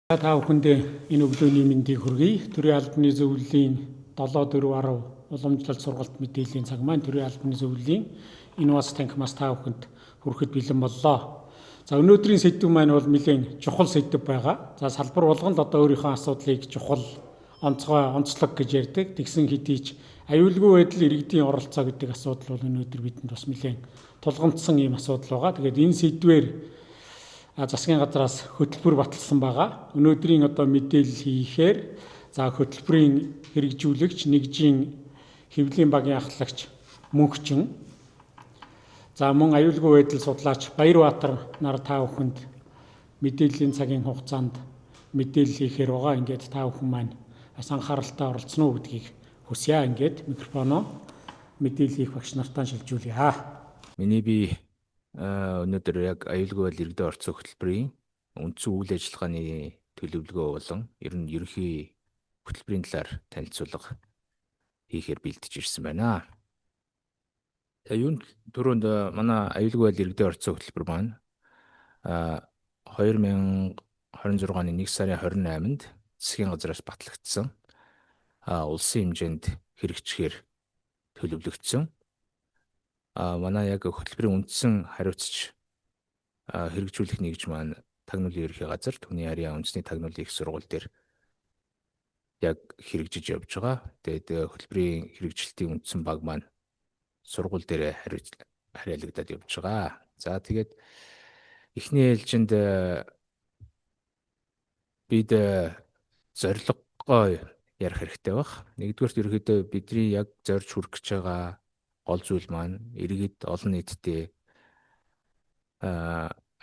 Та бүхэндээ энэ өглөөний мэндийг хүргэе. Төрийн албаны зөвлөлийн 7/4/10 уламжлалт сургалт мэдээллийн цаг маань төрийн албаны зөвлөлийн энэ бас танхимаас та бүхэнд хүрэхэд бэлэн боллоо. За өнөөдрийн сэдэв маань бол нэлээд чухал сэдэв байгаа. За салбар болгонд одоо өөрийнхөө асуудлыг чухал, онцлог гэж ярьдаг. Тэгсэн хэдий ч аюулгүй байдал иргэдийн оролцоо гэдэг асуудал бол өнөөдөр бидэнд бас нэлээд тулгамдсан ийм асуудал байгаа. Тэгээд энэ сэдвээр засгийн газраас хөтөлбөр баталсан байгаа. Өнөөдрийн мэдээлэл хийхээр хөтөлбөрийн хэрэгжүүлэгч, нэгжийн хэвлэлийн багийн ахлагч мөнхчин, мөн аюулгүй байдал судлаач Баярбаатар нар та бүхэнд мэдээллийн цагийн хугацаанд мэдээлэл хийхээр байгаа. Ингээд та бүхэн маань бас анхааралтай оролцсон уу гэдгийг хүсье. Ингээд микрофоноо мэдээлэл хийх багш нартаа шилжүүлье. Миний би өнөөдөр яг аюулгүй байдал иргэдэд оролцох хөтөлбөрийн үндсэн үйл ажиллагааны төлөвлөгөө болон ер нь ерөнхий хөтөлбөрийн талаар танилцуулга хийхээр бэлдэж ирсэн байна. Юунд түрүүнд манай аюулгүй байдал иргэдэд оролцох хөтөлбөр маань 2026 оны 1 сарын 28-нд засгийн газраас батлагдсан улсын хэмжээнд хэрэгжихээр төлөвлөгдсөн. Манай яг хөтөлбөрийн үндсэн хариуцч хэрэгжүүлэх нэгж маань тагнуулын ерхий газар түүний арийн үндэсний тагнуулын их сургууль дээр яг хэрэгжиж явж байгаа. Тэгээд хөтөлбөрийн хэрэгжилтийн үндсэн баг маань сургууль дээр хариалагдаад явж байгаа. За тэгээд эхний ээлжинд бид зорилгоо ярих хэрэгтэй баг. Нэгдүгээрт ерөөдөө бидний яг зорж хүрэх гэж байгаа гол зүйл маань иргэд олон нийтэд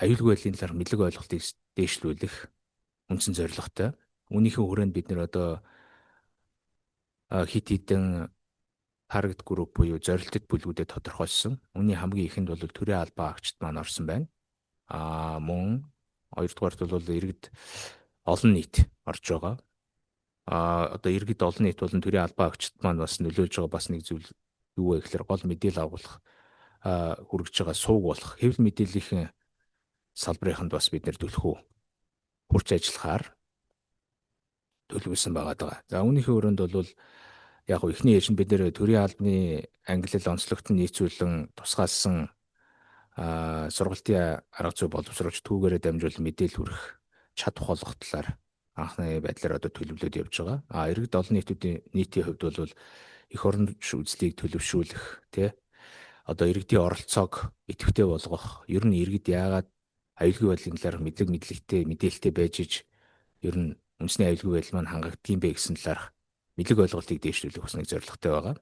аюулгүй байдлын талаар мэдлэг ойлголтыг дээшлүүлэх үндсэн зорилготой. Үүнийхээ хүрээнд бид нэр хит хитэн таргет групп буюу зорилттой бүлгүүдэд тодорхойлсон. Үүний хамгийн ихэнд бол төрийн албан агчид маань орсон байна. Мөн хоёрдугаарт бол иргэд олон нийт орж байгаа. Иргэд олон нийт болон төрийн албан агчид маань бас нөлөөлж байгаа бас нэг зүйл юу вэ гэхээр гол мэдээлэл агуулах хүргэж байгаа сувг болох хэвлэл мэдээллийн салбарыханд бас бид нэр төлөхөө хурц ажиллахаар төлөвлөсөн байгаа. За үүнийхээ өрөөнд бол яг эхний ээлжинд бид нэр төрийн албаны ангилал онцлогт нийцүүлэн тусгаалсан сургалтын арга зүй боловсруулж түүгээрээ дамжуулан мэдээлэл хүргэх чадах болох талаар анхны байдлаар төлөвлөд явж байгаа. Иргэд олон нийтийн хувьд бол эх орон үзлийг төлөвшүүлэх, иргэдийн оролцоог идэвхтэй болгох, ер нь иргэд яагаад аюулгүй байдлын талаар мэдээлэлтэй байж иж ер нь үндэсний аюулгүй байдал маань хангагддгийм бэ гэсэн талаарх мэдлэг ойлголтыг дээшлүүлэх бас нэг зорилготой байгаа.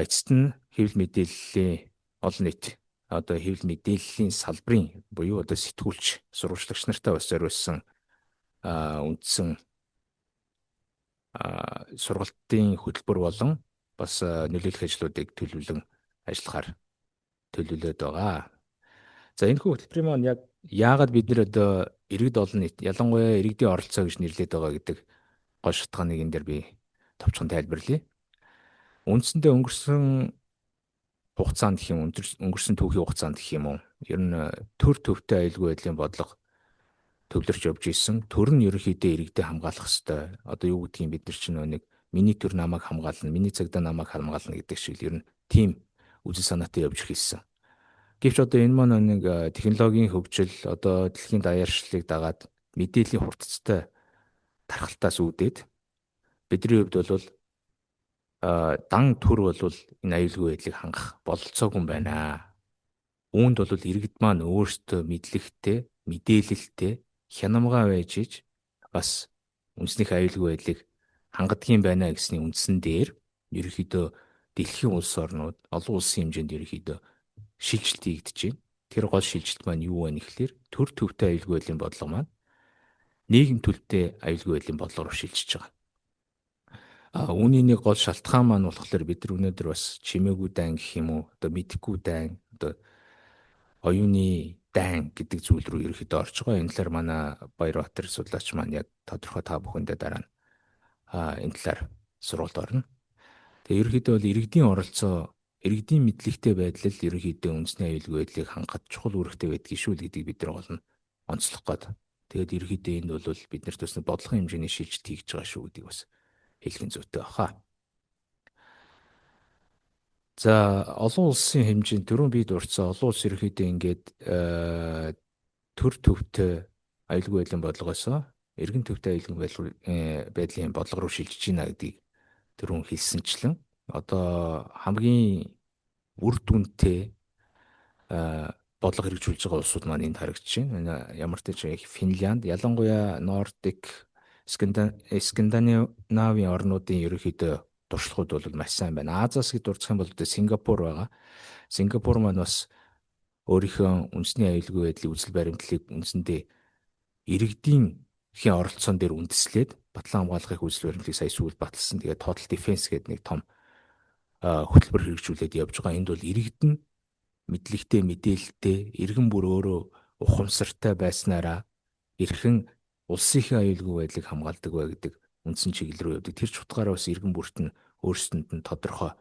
Эцэст нь хэвлэл мэдээллийн олон нийт хэвлэл мэдээллийн салбарын буюу сэтгүүлч, сурвалжлагч нартай бас зориулсан үндсэн сургалтын хөтөлбөр болон бас нөлөөлөх ажлуудыг төлөвлөн ажиллахаар төлөвлөд байгаа. За энэ хөтөлбөрийн маань яг яагаад бид нэр иргэд олон нийт ялангуяа иргэдийн оролцоо гэж нэрлэдэг байгаа гэдэг гол шалтгааныг энэ дээр би товчхон тайлбарлая. Үндсэндээ өнгөрсөн хугацаанд гэх юм, өнгөрсөн түүхийн хугацаанд гэх юм уу, ер нь төр төвтэй аюулгүй байдлын бодлого төвлөрч явж исэн. Төр нь ерөнхийдөө иргэдэд хамгаалах ёстой. Юу гэдгийг бид нар чинь нэг миний төр намайг хамгаална, миний цагдаа намайг хамгаална гэдэг шиг ер нь тийм үзэл санаатай явж ирсэн. Гэвч энэ маань нэг технологийн хөгжил, дэлхийн даяаршлыг дагаад мэдээллийн хурцтай тархалтаас үүдээд бидний хувьд бол дан төр бол энэ аюулгүй байдлыг хангах бололцоогүй юм байна. Үүнд бол иргэд маань өөрсдөө мэдлэгтэй, мэдээлэлтэй хянамгаа байж иж бас үндэснийх аюулгүй байдлыг хангадгийн байна гэсний үндсэн дээр ерөнхийдөө дэлхийн улс орнууд олон улсын хэмжээнд ерөнхийдөө шилжилт хийгдэж байна. Тэр гол шилжилт маань юу вэ гэхээр төр төвтэй аюулгүй байдлын бодлого маань нийгэм төлөвтэй аюулгүй байдлын бодлогоор шилжиж байгаа. Үүний нэг гол шалтгаан маань болохоор бид нар өнөөдөр бас чимээгүй дайн гэх юм уу, мэдэхгүй дайн, оюуны дайн гэдэг зүйл рүү ерөөхдөө орж байгаа. Энэ талаар манай Баярбаатар судлаач маань яг тодорхой та бүхэндээ дараа нь энэ талаар сургалт орно. Тэгээ ерөөхдөө бол иргэдийн оролцоо, иргэдийн мэдлэгтэй байдал ерөөхдөө үндэсний аюулгүй байдлыг хангахад чухал үүрэгтэй байдгийг шүү гэдгийг бид нар гол нь онцлох гээд Тэгээд ерөөхдөө энэ бол бид нарт бас бодлогын хэмжээний шилжилт хийж байгаа шүү гэдгийг бас хэлэх нь зүйтэй баха. За олон улсын хэмжээнд дөрөв бие дурдсан олон улс ерөөхдөө ингээд төр төвтэй аюулгүй байдлын бодлогоос эргэн төвтэй аюулгүй байдлын бодлого руу шилжиж байна гэдгийг түрүүн хэлсэнчлэн одоо хамгийн үр дүнтэй бодлого хэрэгжүүлж байгаа улсууд маань энд харагдаж байна. Ямар ч тач Финлянд, ялангуяа Нордик, Скандинавийн орнуудын ерөнхийдөө туршлагууд бол маш сайн байна. Азиас гэж дурдсах юм бол Сингапур байгаа. Сингапур маань бас өөрийнхөө үндэсний аюулгүй байдлын үзэл баримтлалыг үндсэндээ иргэдийн оролцоон дээр үндэслээд батлан хамгаалахын үзэл баримтлалыг сая сүүлд баталсан. Тэгээд Total Defense гэдэг нэг том хөтөлбөр хэрэгжүүлээд явж байгаа. Энд бол иргэд нь мэдлэгтэй, мэдээлэлтэй, иргэн бүр өөрөө ухамсартай байснараа эрхэн улсынхаа аюулгүй байдлыг хамгаалдаг бай гэдэг үндсэн чиглэл рүү явдаг. Тэр ч утгаараа бас иргэн бүрт нь өөрсдөнд нь тодорхой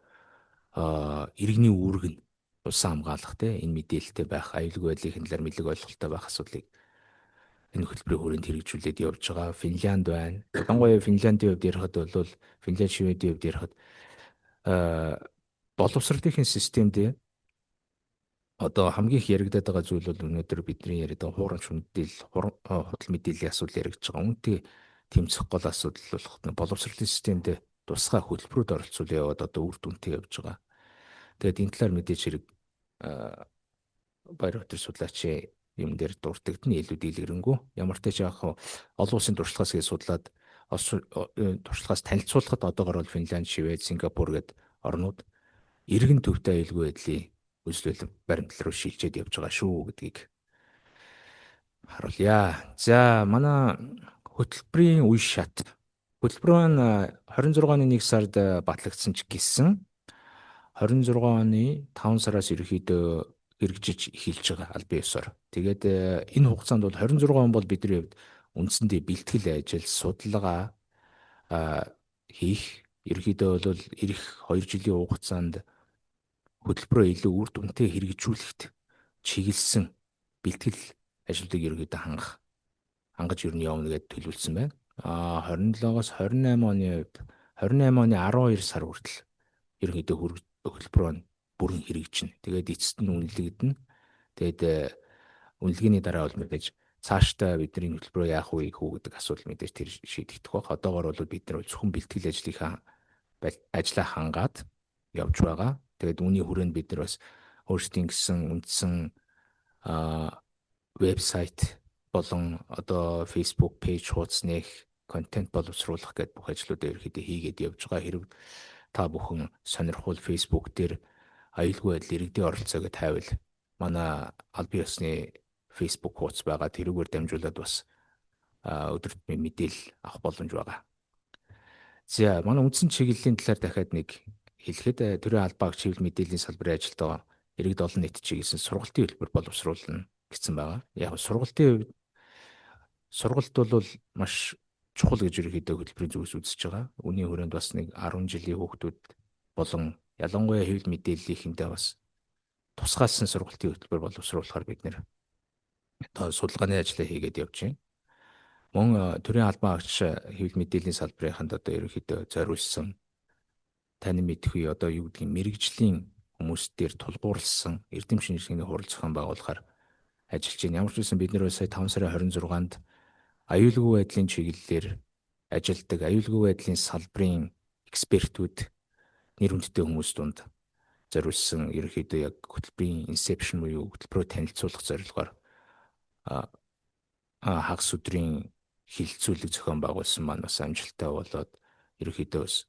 иргэний үүрэг нь улсаа хамгаалах энэ мэдээлэлтэй байх, аюулгүй байдлын талаар мэдлэг ойлголттой байх асуудлыг энэ хөтөлбөрийн хүрээнд хэрэгжүүлээд явж байгаа. Финлянд байна. Ялангуяа Финляндийн хувьд ярихад бол Финлянд, Шведийн хувьд ярихад боловсролын системд одоо хамгийн их яригадаад байгаа зүйл бол өнөөдөр бидний яриад байгаа хуурамч мэдээлэл, худал мэдээллийн асуудал яригдж байгаа. Үүнтэй тэмцэх гол асуудал болох боловсролын системд тусгай хөтөлбөрүүд оролцуулж яваад одоо үр дүнтэй явж байгаа. Тэгээд энэ талаар мэдээж хэрэг Баярхотор судлаачийн юм дээр дуртагд нь илүү дийлгэрэнгүү. Ямар ч тач яг олон улсын туршлагаас судлаад туршлагаас танилцуулахад одоогор бол Финланд, Швед, Сингапур гэдэг орнууд иргэн төвтэй аюулгүй байдлын үзэл баримтлал руу шилжээд явж байгаа шүү гэдгийг харуулъя. За манай хөтөлбөрийн үе шат. Хөтөлбөр маань 26 оны 1 сард батлагдсан ч гэсэн 26 оны 5 сараас ерөөхдөө хэрэгжиж эхэлж байгаа аль бие ёсоор. Тэгээд энэ хугацаанд бол 26 он бол бидний хувьд үндсэндээ бэлтгэл ажил, судалгаа хийх ерөөхдөө бол ирэх 2 жилийн хугацаанд хөтөлбөрөө илүү үр дүнтэй хэрэгжүүлэхэд чиглэсэн бэлтгэл ажлуудыг ерөөдөө хангаж ер нь явна гэдээ төлөвлөсөн байна. 27-оос 28 оны хувьд 28 оны 12 сар хүртэл ерөөдөө хөтөлбөр нь бүрэн хэрэгжинэ. Тэгээд эцэст нь үнэлэгдэнэ. Тэгээд үнэлгээний дараа бол мэдээж цаашдаа бидний хөтөлбөрөө яах вэ гэдэг асуудал мэдээж тэр шийдэгдэх баг. Одоогор бол бид нар зөвхөн бэлтгэл ажлаа хангаад явж байгаа. Тэгээд үүний хүрээнд бид нар бас өөрсдийн гэсэн үндсэн вебсайт болон одоо Facebook пэйж хуудас нээх, контент боловсруулах гэдэг бүх ажлуудаа ерөөхдөө хийгээд явж байгаа. Хэрэг та бүхэн сонирхвол Facebook дээр аюулгүй байдал иргэдийн оролцоо гэж тавил манай аль бие усны Facebook хуудас байгаа. Тэрүүгээр дамжуулаад бас өдөр тутмын мэдээлэл авах боломж байгаа. За манай үндсэн чиглэлийн талаар дахиад нэг хэлэхэд төрийн албаа чиглэл мэдээллийн салбарын ажилд байгаа иргэд олон нийт чиглэсэн сургалтын хөтөлбөр боловсруулна гэсэн байгаа. Яг сургалтын хувьд сургалт бол маш чухал гэж ерөнхийдөө хөтөлбөрийн зүгээс үзэж байгаа. Үүний хүрээнд бас нэг 10 жилийн хүүхдүүд болон ялангуяа хэвлэл мэдээллийнхэндээ бас тусгаалсан сургалтын хөтөлбөр боловсруулахаар бид нэр одоо судалгааны ажлаа хийгээд явж байна. Мөн төрийн албан агч хэвлэл мэдээллийн салбарынханд одоо ерөнхийдөө зориулсан тань мэдхгүй одоо юу гэдгийг мэрэгжлийн хүмүүс дээр тулгуурласан эрдэм шинжилгээний хурал зохион байгуулахаар ажиллаж байна. Ямар ч байсан бид нэр сая 5 сарын 26-нд аюулгүй байдлын чиглэлээр ажилдаг аюулгүй байдлын салбарын экспертүүд нэр хүндтэй хүмүүс дунд зориулсан ерөнхийдөө яг хөтөлбөрийн инсепшн буюу хөтөлбөрөө танилцуулах зорилгоор хагас өдрийн хилцүүлэг зохион байгуулсан маань бас амжилттай болоод ерөнхийдөө бас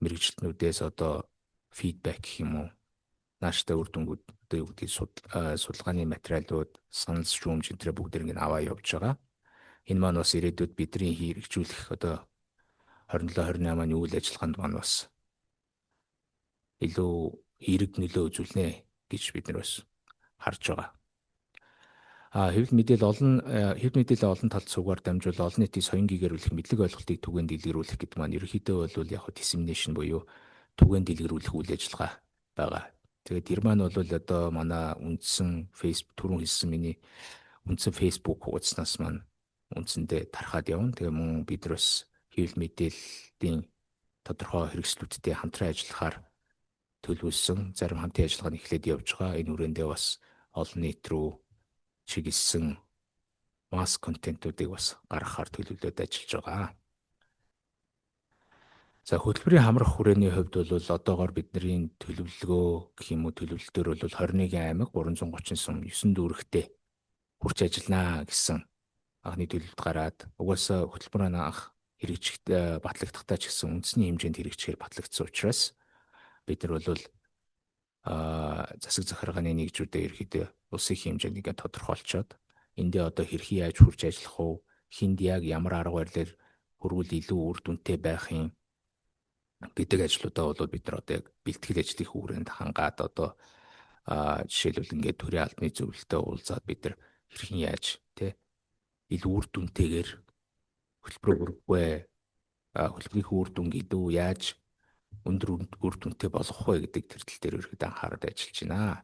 мэрэгчлэнүүдээс одоо фидбек гэх юм уу нааштай үр дүнгууд одоо юу гэдгийг судалгааны материалууд санал шүүмж энэ бүгд ингэ аваа явж байгаа. Энэ маань бас ирээдүйд бидний хэрэгжүүлэх одоо 27-28 оны үйл ажиллагаанд маань бас илүү эерэг нөлөө үзүүлнэ гэж бид нар бас харж байгаа. Хэвлэл мэдээлэл олон талд суугаар дамжуул олон нийтийн соён гэгэрүүлэх мэдлэг ойлголтыг түгээн дэлгэрүүлэх гэдэг маань ерөнхийдөө бол яг dissemination буюу түгээн дэлгэрүүлэх үйл ажиллагаа байгаа. Тэгээд тэр маань бол одоо манай үндсэн Facebook түрүүн хэлсэн миний үндсэн Facebook хуудаснаас маань үндсэндээ тархаад явна. Тэгээ мөн бид нар бас хэвлэл мэдээллийн тодорхой хэрэгслүүдтэй хамтран ажиллахаар төлөвлөсөн зарим хамтын ажиллагаа нь эхлээд явж байгаа. Энэ хүрээндээ бас олон нийт рүү чиглэсэн масс контентуудыг бас гаргахаар төлөвлөд ажиллаж байгаа. За хөтөлбөрийн хамрах хүрээний хувьд бол одоогоор бидний төлөвлөгөө гэх юм уу төлөвлөлтөөр бол 21 аймаг 330 сум 9 дүүрэгтэй хүрч ажиллана гэсэн анхны төлөвлөлт гараад угаасаа хөтөлбөр анх хэрэгжих батлагдахтаа ч гэсэн үндэсний хэмжээнд хэрэгжихээр батлагдсан учраас бид нар бол засаг захиргааны нэгжүүдээ ерөөдөө улсын хэмжээнд ингээд тодорхойлцоод эндээ одоо хэрхэн яаж хүрч ажиллах вэ? Хинд яг ямар арга барилаар хүрвэл илүү үр дүнтэй байхын гэдэг ажлуудаа бол бид нар одоо яг бэлтгэл ажлын хүрээнд хангаад одоо жишээлбэл ингээд төрийн албаны зөвлөлтөд уулзаад бид нар хэрхэн яаж илүү үр дүнтэйгээр хөтөлбөрийн үр дүнг илүү яаж өндөр үр дүнтэй болгох вэ гэдэг тэр тал дээр ерөөд анхаарал ажиллаж байна.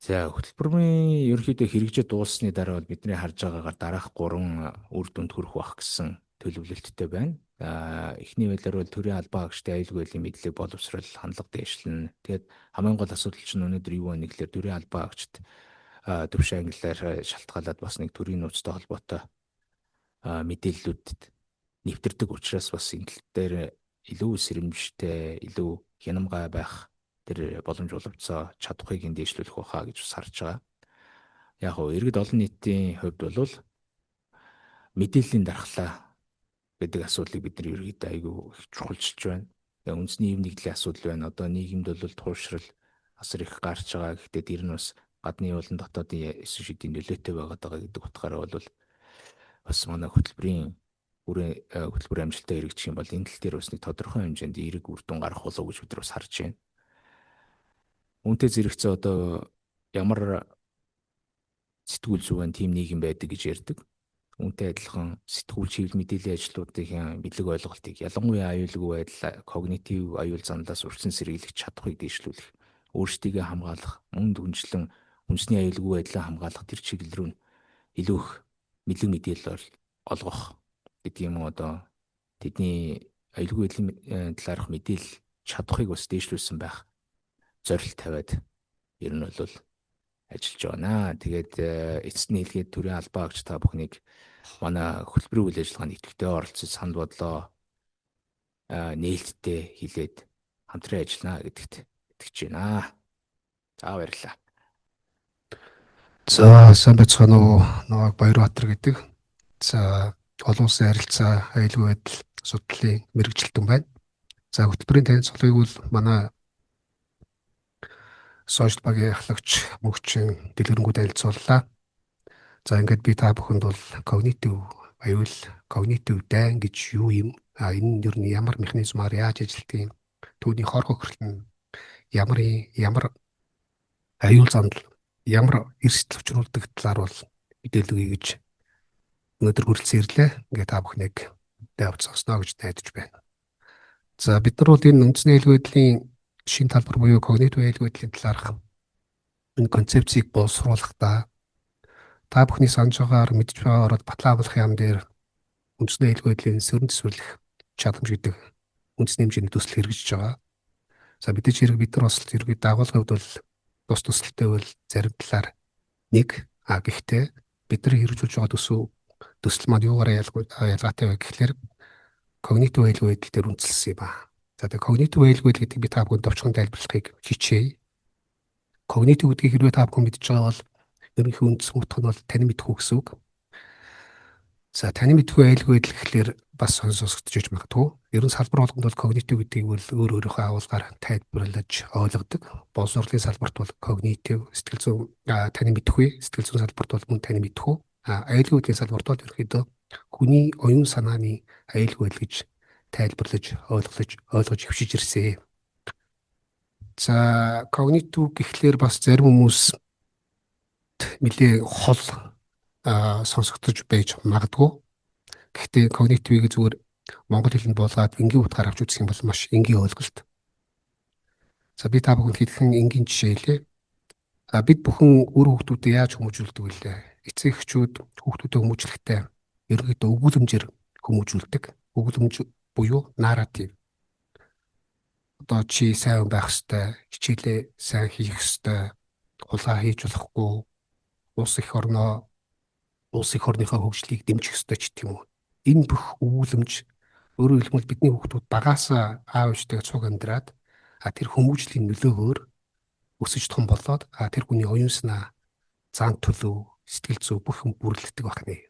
За хөтөлбөрийн ерөөхдөө хэрэгжиж дууссаны дараа бол бидний харж байгаагаар дараах 3 үр дүнд хүрэх бах гэсэн төлөвлөлттэй байна. Эхний байдлаар бол төрийн албан хаагчдын аюулгүй байдлын мэдлэг боловсрол хандлага дэвшлэн. Тэгээд хамгийн гол асуудал чинь өнөөдөр юу вэ гэхээр төрийн албан хаагчд төвшин ангиллаар шалтгаалаад бас нэг төрийн нууцтай холбоотой мэдээллүүдэд нэвтэрдэг учраас бас энэ тал дээр илүү сэрэмжтэй, илүү хянамгай байх тэр боломж боловцоо чадахыг дээшлүүлэх байхаа гэж бас харж байгаа. Яг гоо иргэд олон нийтийн хувьд бол мэдээллийн дархлаа гэдэг асуудлыг бид нар ерөөдөө айгүй их чухалчилж байна. Тэгээ үндэсний хэв нэгдлийн асуудал байна. Одоо нийгэмд бол туушрал асар их гарч байгаа. Гэхдээ тэр нь бас гадны болон дотоодын эсрэг шийдийн нөлөөтэй байгаа гэдэг утгаараа бол бас манай хөтөлбөрийн хөтөлбөр амжилттай хэрэгжих юм бол энэ тал дээр бас нэг тодорхой хэмжээнд эерэг үр дүн гарах болов уу гэж бид нар бас харж байна. Үүнтэй зэрэгцээ одоо ямар сэтгүүл зүгэн тим нийгэм байдаг гэж ярьдаг. Үүнтэй адилхан сэтгүүлч хэвлэл мэдээллийн ажлуудын мэдлэг ойлголтыг ялангуяа аюулгүй байдал, когнитив аюул занлаас урьдчилан сэргийлэх чадхыг дэвшлүүлэх, өөрсдийгөө хамгаалах, мөн дүнжлэн үндэсний аюулгүй байдлаа хамгаалах тэр чиглэл рүү илүү их мэдлэг мэдээлэл олгох гэдэг юм уу одоо тэдний аюулгүй байдлын талаарх мэдээлэл чадхыг бас дэвшлүүлсэн байх зорилт тавиад ер нь бол ажиллаж байна. Тэгээд эцэст нь хэлгээд төрийн албан хаагч та бүхнийг манай хөтөлбөрийн үйл ажиллагаанд идэвхтэй оролцож санал бодлоо нээлттэй хилээд хамтран ажиллана гэдэгт итгэж байна. За баярлалаа. За сайн байцгаана уу. Наваг Баярбаатар гэдэг. За олон улсын харилцаа аюулгүй байдал судлалын мэргэжилтэн байна. За хөтөлбөрийн танилцуулгыг бол манай сошиал багийн ахлагч мөнхчин дэлгэрэнгүй танилцууллаа. За ингээд би та бүхэнд бол когнитив аюул, когнитив дайн гэж юу юм? Энэ нь ер нь ямар механизмаар яаж ажилладаг юм? Түүний хор хохирол нь ямар аюул зандал, ямар эрсдэл учруулдаг талаар бол мэдээлэл өгье гэж өнөөдөр хүрэлцэн ирлээ. Ингээд та бүхнийг дэвж сонсноо гэж найдаж байна. За бид нар бол энэ үндэсний аюулгүй байдлын шин талбар буюу когнитив аюулгүй байдлын талаарх энэ концепцийг боловсруулахдаа та бүхний санаж байгаагаар мэдж байгаагаар батлан амлах яам дээр үндэсний аюулгүй байдлын сөрөн төсвөрлөх чадамж гэдэг үндэсний хэмжээний төсөл хэрэгжиж байгаа. За мэдээж хэрэг бид нар бас ерөнхий дагуулгын хувьд бол тус төсөлтэй бол зарим талаар нэг гэхдээ бид нар хэрэгжүүлж байгаа төсөл маань юугаараа ялгаатай вэ гэхлээр когнитив аюулгүй байдал дээр үндэслэсэн юм байна. За тэгээ когнитив аюулгүй байдал гэдэг би та бүхэнд товчхон тайлбарлахыг хичээе. Когнитив гэдгийг хэрвээ та бүхэн мэдж байгаа бол ерөнхий үндэс утга нь бол тань мэдхүү гэсэн үг. За тань мэдхүү аюулгүй байдал гэхлээр бас сонсогдож магадгүй. Ерөн салбар болгонд бол когнитив гэдгийг бол өөрийнхөө агуулгаар тайлбарлаж ойлгодог. Боловсролын салбарт бол когнитив, сэтгэл зүйн тань мэдхүй, сэтгэл зүйн салбарт бол мөн тань мэдхүү. Аюулгүй байдлын салбарт бол ерөнхийдөө хүний оюун санааны аюулгүй байдал гэж тайлбарлаж, ойлгож хөвшиж ирсэн. За когнитив гэхлээр бас зарим хүмүүс нэлээ хол сонсогдож байж магадгүй. Гэхдээ когнитивыг зүгээр монгол хэлэнд болгоод энгийн утгаар авч үзэх юм бол маш энгийн ойлголт. За би та бүхэнд хэдхэн энгийн жишээ хэлье. Бид бүхэн өөр хүүхдүүдэд яаж хүмүүжүүлдэг вэ? Эцэг эхчүүд хүүхдүүдэд хүмүүжлэхдээ ерөнхийдөө өгүүлэмжээр хүмүүжүүлдэг. Өгүүлэмж буюу наратив. Одоо чи сайн байх ёстой, хичээлээ сайн хийх ёстой, хулгай хийж болохгүй, улс их орныхоо хөгжлийг дэмжих ёстой ч гэх юм уу. Энэ бүх өгүүлэмж өөрөөр хэлбэл бидний хүүхдүүд багаасаа аав ээжтэйгээ цуг амьдраад тэр хүмүүжлийн нөлөөгөөр өсөж том болоод тэр хүний оюун санаа, зан төлөв, сэтгэл зүй бүх юм бүрлэгдэг байна.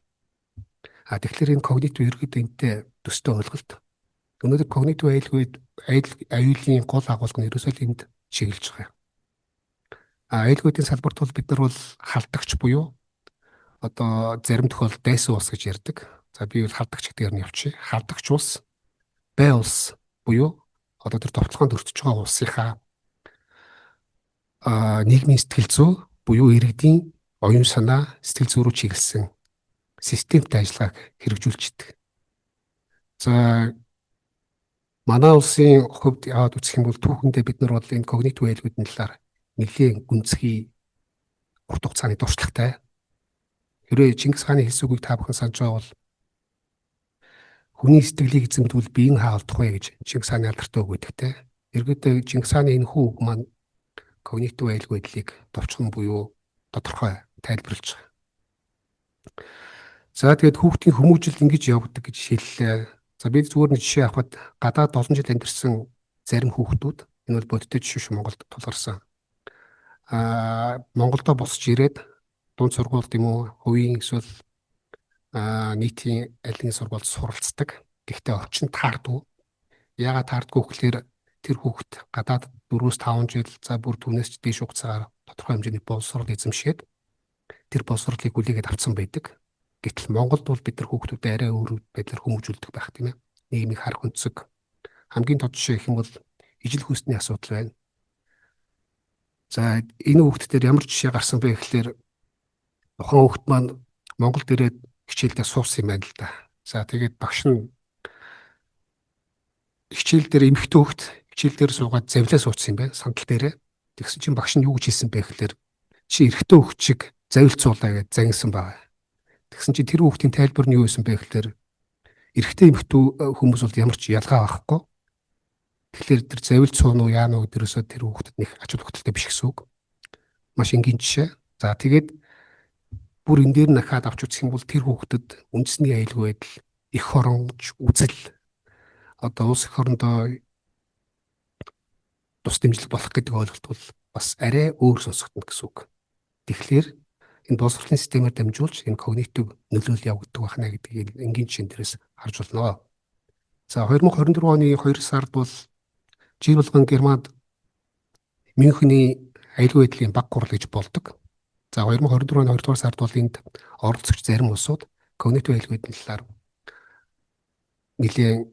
Тэгэхээр энэ когнитив ерөнхийдөө энэтэй төстэй ойлголт. Өнөөдөр когнитив аюулын гол агуулга нь ерөөсөө энд чиглэж байгаа. Аюулгүйдийн салбарт бол бид нар бол халдагч буюу одоо зарим тохиолдолд дайсан улс гэж ярьдаг. За би бол халдагч гэдгээр нь явчих. Халдагч улс, бай улс буюу одоо тэр товтлогоонд өртөж байгаа улсынхаа нийгмийн сэтгэл зүй буюу иргэдийн оюун санаа, сэтгэл зүй рүү чиглэсэн системтэй ажиллагааг хэрэгжүүлж идэг. За манай улсын хувьд яваад үзэх юм бол түүхэндээ бид нар бол энэ когнитив аюулгүйдийн талаар нэлийн гүнзгий урт хугацааны дуршлагтай. Хэрвээ Чингис хааны хэлсүүгийг та бүхэн санаж байгаа бол хүний сэтгэлийг эзэмдвэл биеийн хаалтах вэ гэж Чингис хааны алдартай үг гэдэгтэй. Ерөнхийдөө Чингис хааны энэ үг маань когнитив аюулгүйдлийг товчхон буюу тодорхой тайлбарлаж байгаа. За тэгээд хүүхдийн хүмүүжил ингэж явагддаг гэж хэллээ. За бид зүгээр нэг жишээ авахад гадаад олон жил амьдэрсэн зарим хүүхдүүд энэ бол бодиттой жишээ шүү Монголд тулгарсан. Монголдо босч ирээд дунд сургуульд юм уу, хувийн эсвэл нийтийн аль нэгэн сургуульд суралцдаг. Гэхдээ очинд таардгүй. Яагаад таардгүй гэхээр тэр хүүхэд гадаад 4-5 жил за бүр түүнээс ч дээш хугацаагаар тодорхой хэмжээний боловсрол эзэмшээд тэр боловсролыг хүлээгээд авсан байдаг. Гэтэл Монголд бол бид нар хүүхдүүдэд арай өөр байдлаар хүмүүжүүлдэг байх тийм ээ. Нийгмийг харах өнцөг. Хамгийн тод жишээ гэх юм бол ижил хүйсний асуудал байна. За энэ хүүхдүүдээр ямар жишээ гарсан бэ гэхээр тухайн хүүхд маань Монголд ирээд хичээлдээ суусан юм байна л да. За тэгээд багш нь хичээл дээр эмэгтэй хүүхд хичээл дээр суугаад завлаа суудсан юм байна сандал дээрээ. Тэгсэн чинь багш нь юу гэж хэлсэн бэ гэхээр чи эрэгтэй хүүхд шиг завилцуулаа гэж загинсан байгаа. Тэгсэн чинь тэр хүүхдийн тайлбар нь юу байсан бэ гэхээр эрэгтэй эмэгтэй хүмүүс бол ямар ч ялгаа байхгүй. Тэгэхээр тэр завилж суун уу яана уу дээрөөсөө тэр хүүхдэд нэг ач холбогдолтой биш гэсэн үг. Маш энгийн жишээ. За тэгээд бүр энэ дээр нахаад авч үзэх юм бол тэр хүүхдэд үндэсний аюулгүй байдал, эх оронч, үзэл одоо улс эх орондоо тус дэмжлэг болох гэдэг ойлголт бол бас арай өөр сонсогдно гэсэн үг. Тэгэхээр энэ боловсролын системээр дамжуулж энэ когнитив нөлөөлөл явагддаг байна гэдгийг энгийн жишээн дээрээс харж болно. За 2024 оны 2 сард бол жил болгон Германд Мюнхений аюулгүй байдлын баг гурал гэж болдог. За 2024 оны 2 дугаар сард бол энд оролцогч зарим улсууд когнитив аюулгүй байдлын талаар нэлээд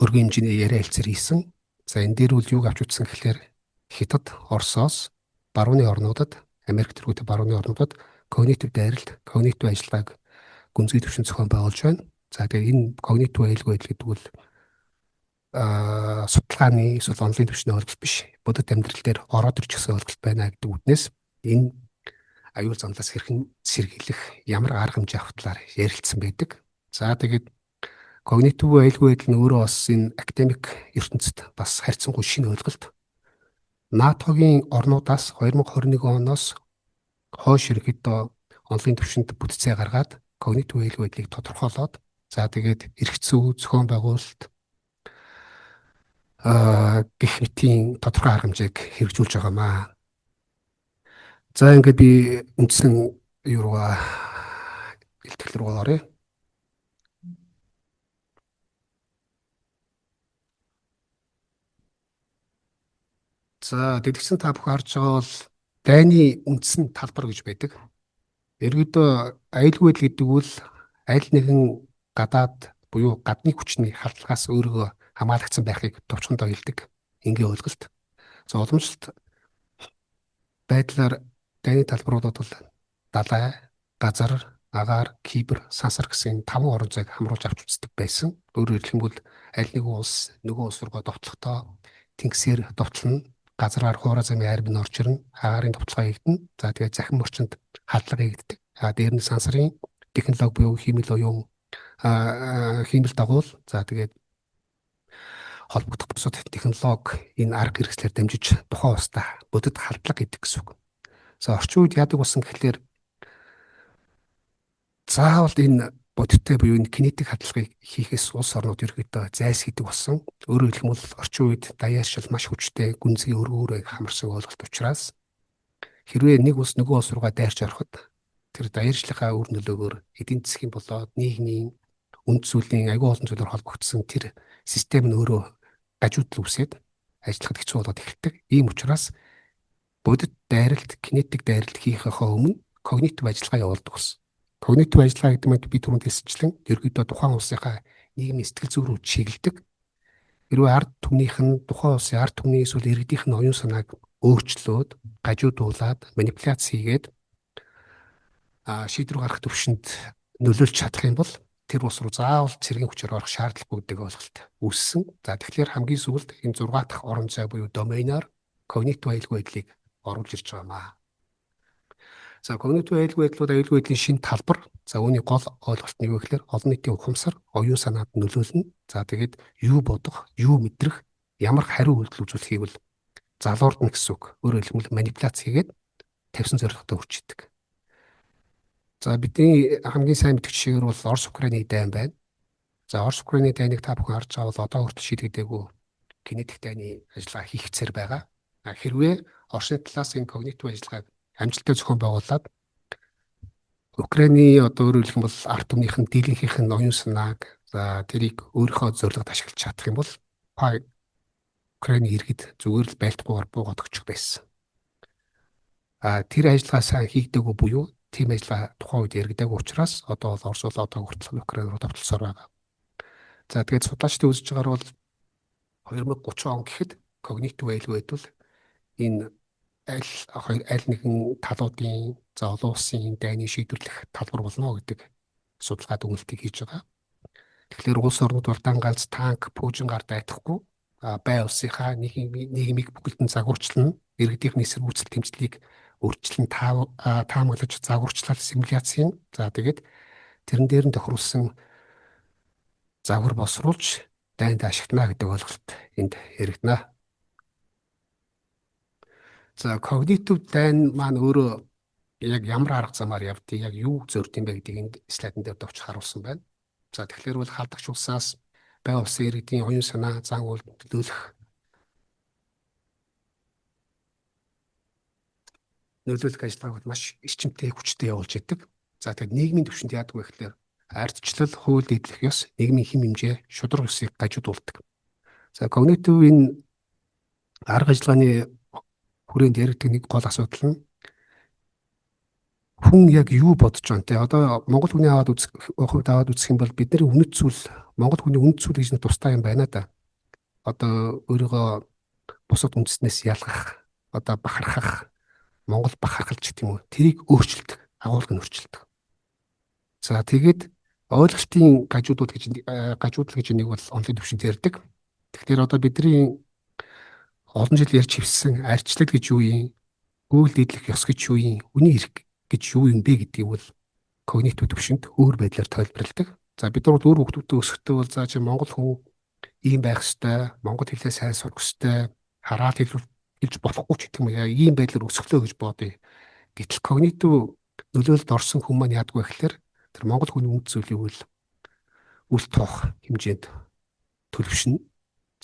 өргөн хэмжээний яриа хэлцээр хийсэн. За энэ дээр үл юуг авч үзсэн гэхээр Хятад, Оросоос, барууны орнуудад, Америк тэргүүтэй барууны орнуудад когнитив дайралт, когнитив ажиллагааг гүнзгий түвшин зохион байгуулж байна. За тэгээд энэ когнитив аюулгүй байдал гэдэг бол судалгааны эсвэл онлайн түвшний ойлголт биш. Бодит амьдрал дээр ороод ирж гэсэн ойлголт байна гэдэг үднээс энэ аюул замлаас хэрхэн сэргийлэх, ямар арга хэмжээ авах талаар ярилцсан байдаг. За тэгээд когнитив аюулгүй байдал нь өөрөө бас энэ академик ертөнцид бас харьцангуй шинэ ойлголт. НАТО-гийн орнуудаас 2021 оноос хойш ерөнхийдөө онлайн түвшинд бүтцээ гаргаад когнитив аюулгүй байдлыг тодорхойлоод за тэгээд эрх зүй, зохион байгуулалт гэх мэтийн тодорхой арга хэмжээг хэрэгжүүлж байгаамаа. За ингээд би үндсэн юу руугаа илтгэл рүү оръё. За дэлгэцэн та бүхэн харж байгаа бол дайны үндсэн талбар гэж байдаг. Ерөнхийдөө аюулгүй байдал гэдэг бол аль нэгэн гадаад буюу гадны хүчний халдлагаас өөрийгөө хамгаалагдсан байхыг товчхондоо хэлдэг энгийн ойлголт. За уламжлалт байдлаар дайны талбаруудад бол далай, газар, агаар, кибер, сансар гэсэн 5 орон зайг хамруулж авч үздэг байсан. Өөрөөр хэлбэл аль нэгэн улс нөгөө улс руу довтлохдоо тэнгисээр довтлно. газраар хуурай замын армин орж ирнэ. Агаарын товтлогоо хийгдэнэ. За тэгээд захин орчинд хадлага хийгддэг. Дээр нь сансрын технологи буюу хиймэл оюун хиймэл дагуул. За тэгээд холбогдох бусад технологи энэ арга хэрэгслээр дамжиж тухайн устдаа бодит халдлага гэдэг гэсэн үг. За орчин үед яадаг болсон гэхэлэр заавал энэ бодиттой буюу энэ кинетик хадлагыг хийхээс улс орнууд ерөөдөө зайлсхийдэг болсон. Өөрөөр хэлбэл орчин үед даяаршил маш хүчтэй гүнзгий өргөөрөө хамарсан ойлголт учраас хэрвээ нэг улс нөгөө улс руугаа дайрч ороход тэр даяаршлынхаа үр нөлөөгөөр эдийн засгийн болоод нийгмийн үнд зүйлийн аюул олон зүйлээр холбогдсон тэр систем нь өөрөө гажуудал үүсээд ажиллахад хэцүү болоод эхэлдэг. Ийм учраас бодит дайралт, кинетик дайралт хийхээ өмнө когнитив ажиллагаа явуулдаг болсон. Когнитив ажиллагаа гэдэг нь би түрүүнд хэлсэнчлэн ерөөдөө тухайн улсынхаа нийгмийн сэтгэл зүй рүү чиглэдэг. Хэрвээ ард түмнийх нь тухайн улсын ард түмний эсвэл иргэдийнх нь оюун санааг өөрчлөөд, гажуудуулаад, манипуляц хийгээд шийдвэр гаргах төвшөнд нөлөөлж чадах юм бол тэр улс руу заавал цэргийн хүчээр орох шаардлагагүй гэдэг ойлголт үүссэн. За тэгэхээр хамгийн сүүлд энэ 6 дахь орон зай буюу доменоор когнитив аюулгүй байдлыг оруулж ирж байгаамаа. За когнитив аюулгүй байдлууд аюулгүй байдлын шинэ талбар. За үүний гол ойлголт нь юу гэхээр олон нийтийн ухамсар, оюун санаанд нөлөөлнө. За тэгээд юу бодох, юу мэдрэх, ямар хариу үйлдэл үзүүлэхийг бол залуурдна гэсэн үг. Өөрөөр хэлбэл манипуляц хийгээд тавьсан зорилготой хүрчдэг. За бидний хамгийн сайн мэддэг жишээр бол Орос-Украины дайн байна. За Орос-Украины дайныг та бүхэн харж байгаа бол одоо хүртэл шийдэгдээгүй кинетик дайны ажиллагаа хийх цэр байгаа. Хэрвээ Оросны талаас энэ когнитив ажиллагааг амжилттай зохион байгуулад Украины одоо өөрөөр хэлэх юм бол ард түмнийх нь дийлэнхийнх нь оюун санааг за тэрийг өөрийнхөө зорилгод ашиглаж чадах юм бол Украины иргэд зүгээр л байлтгүйгээр буугаад өгчих байсан. Тэр ажиллагаа сайн хийгдээгүй буюу тийм ажиллагаа тухайн үед яригдаагүй учраас одоо бол Орос бол одоо хүртэл Украин руу товтлосоор байгаа. За тэгээд судлаачдын үзэж байгаагаар бол 2030 он гэхэд когнитив аюулгүй байдвал энэ аль нэгэн талуудын за олон улсын дайны шийдвэрлэх талбар болно гэдэг судалгаа дүгнэлтийг хийж байгаа. Тэгэхээр улс орнууд урдаан ганц танк, пуужин гар дайтахгүй бай улсынхаа нийгмийг бүхэлдэн загварчлан иргэдийнх нь эсэргүүцэл тэмцлийг өөрчлөн таамаглаж загварчлал симуляцийн за тэгээд тэрэн дээр нь тохируулсан загвар босруулж дайнд ашиглана гэдэг ойлголт энд яригдана. За когнитив дайн маань өөрөө яг ямар арга замаар явдгийг яг юу зордсон бэ гэдгийг энд слайдн дээр товч харуулсан байна. За тэгэхээр бол халдагч улсаас бай улсын иргэдийн оюун санаа зан үйл нөлөөлөх ажиллагааг маш эрчимтэй хүчтэй явуулж идэг. За тэгэхээр нийгмийн түвшинд яадаг вэ гэхээр ардчлал, хууль дэдлэх ёс, нийгмийн хэм хэмжээ, шударга ёсыг гажуудуулдаг. За когнитив энэ арга ажиллагааны хүрээнд яригддаг нэг гол асуудал нь хүн яг юу бодож байгаа нэ. Одоо Монгол хүний аваад үзэх юм бол бидний үнэт зүйл Монгол хүний үнэт зүйл гэж тустай юм байна да. Одоо өөрийгөө бусад үндэснээс ялгах, одоо бахархах, Монгол бахархалч гэх юм уу. Тэрийг өөрчилдөг, агуулгыг өөрчилдөг. За тэгээд ойлголтын гажуудал гэж нэг бол онлайн төвшөнд ярьдаг. Тэгэхээр одоо бидний олон жил ярьж хивсэн арчлал гэж юу юм? Гүйл дэдлэх ёс гэж юу юм? Үний эрх гэж юу юм бэ гэдгийг бол когнитив төвшөнд өөр байдлаар тайлбарладаг. За бид нар өөр хүүхдүүдтэй өсөхдөө бол за чи монгол хүн ийм байх ёстой, монгол хэлээ сайн сурах ёстой, хараад хэлж болохгүй ч гэх юм яа ийм байдлаар өсгөлөө гэж бодъё. Гэтэл когнитив нөлөөлөлд орсон хүмүүс маань яадаг вэ гэхээр тэр монгол хүний үнд зүйлийг үл тоох хэмжээнд төлөвшнө.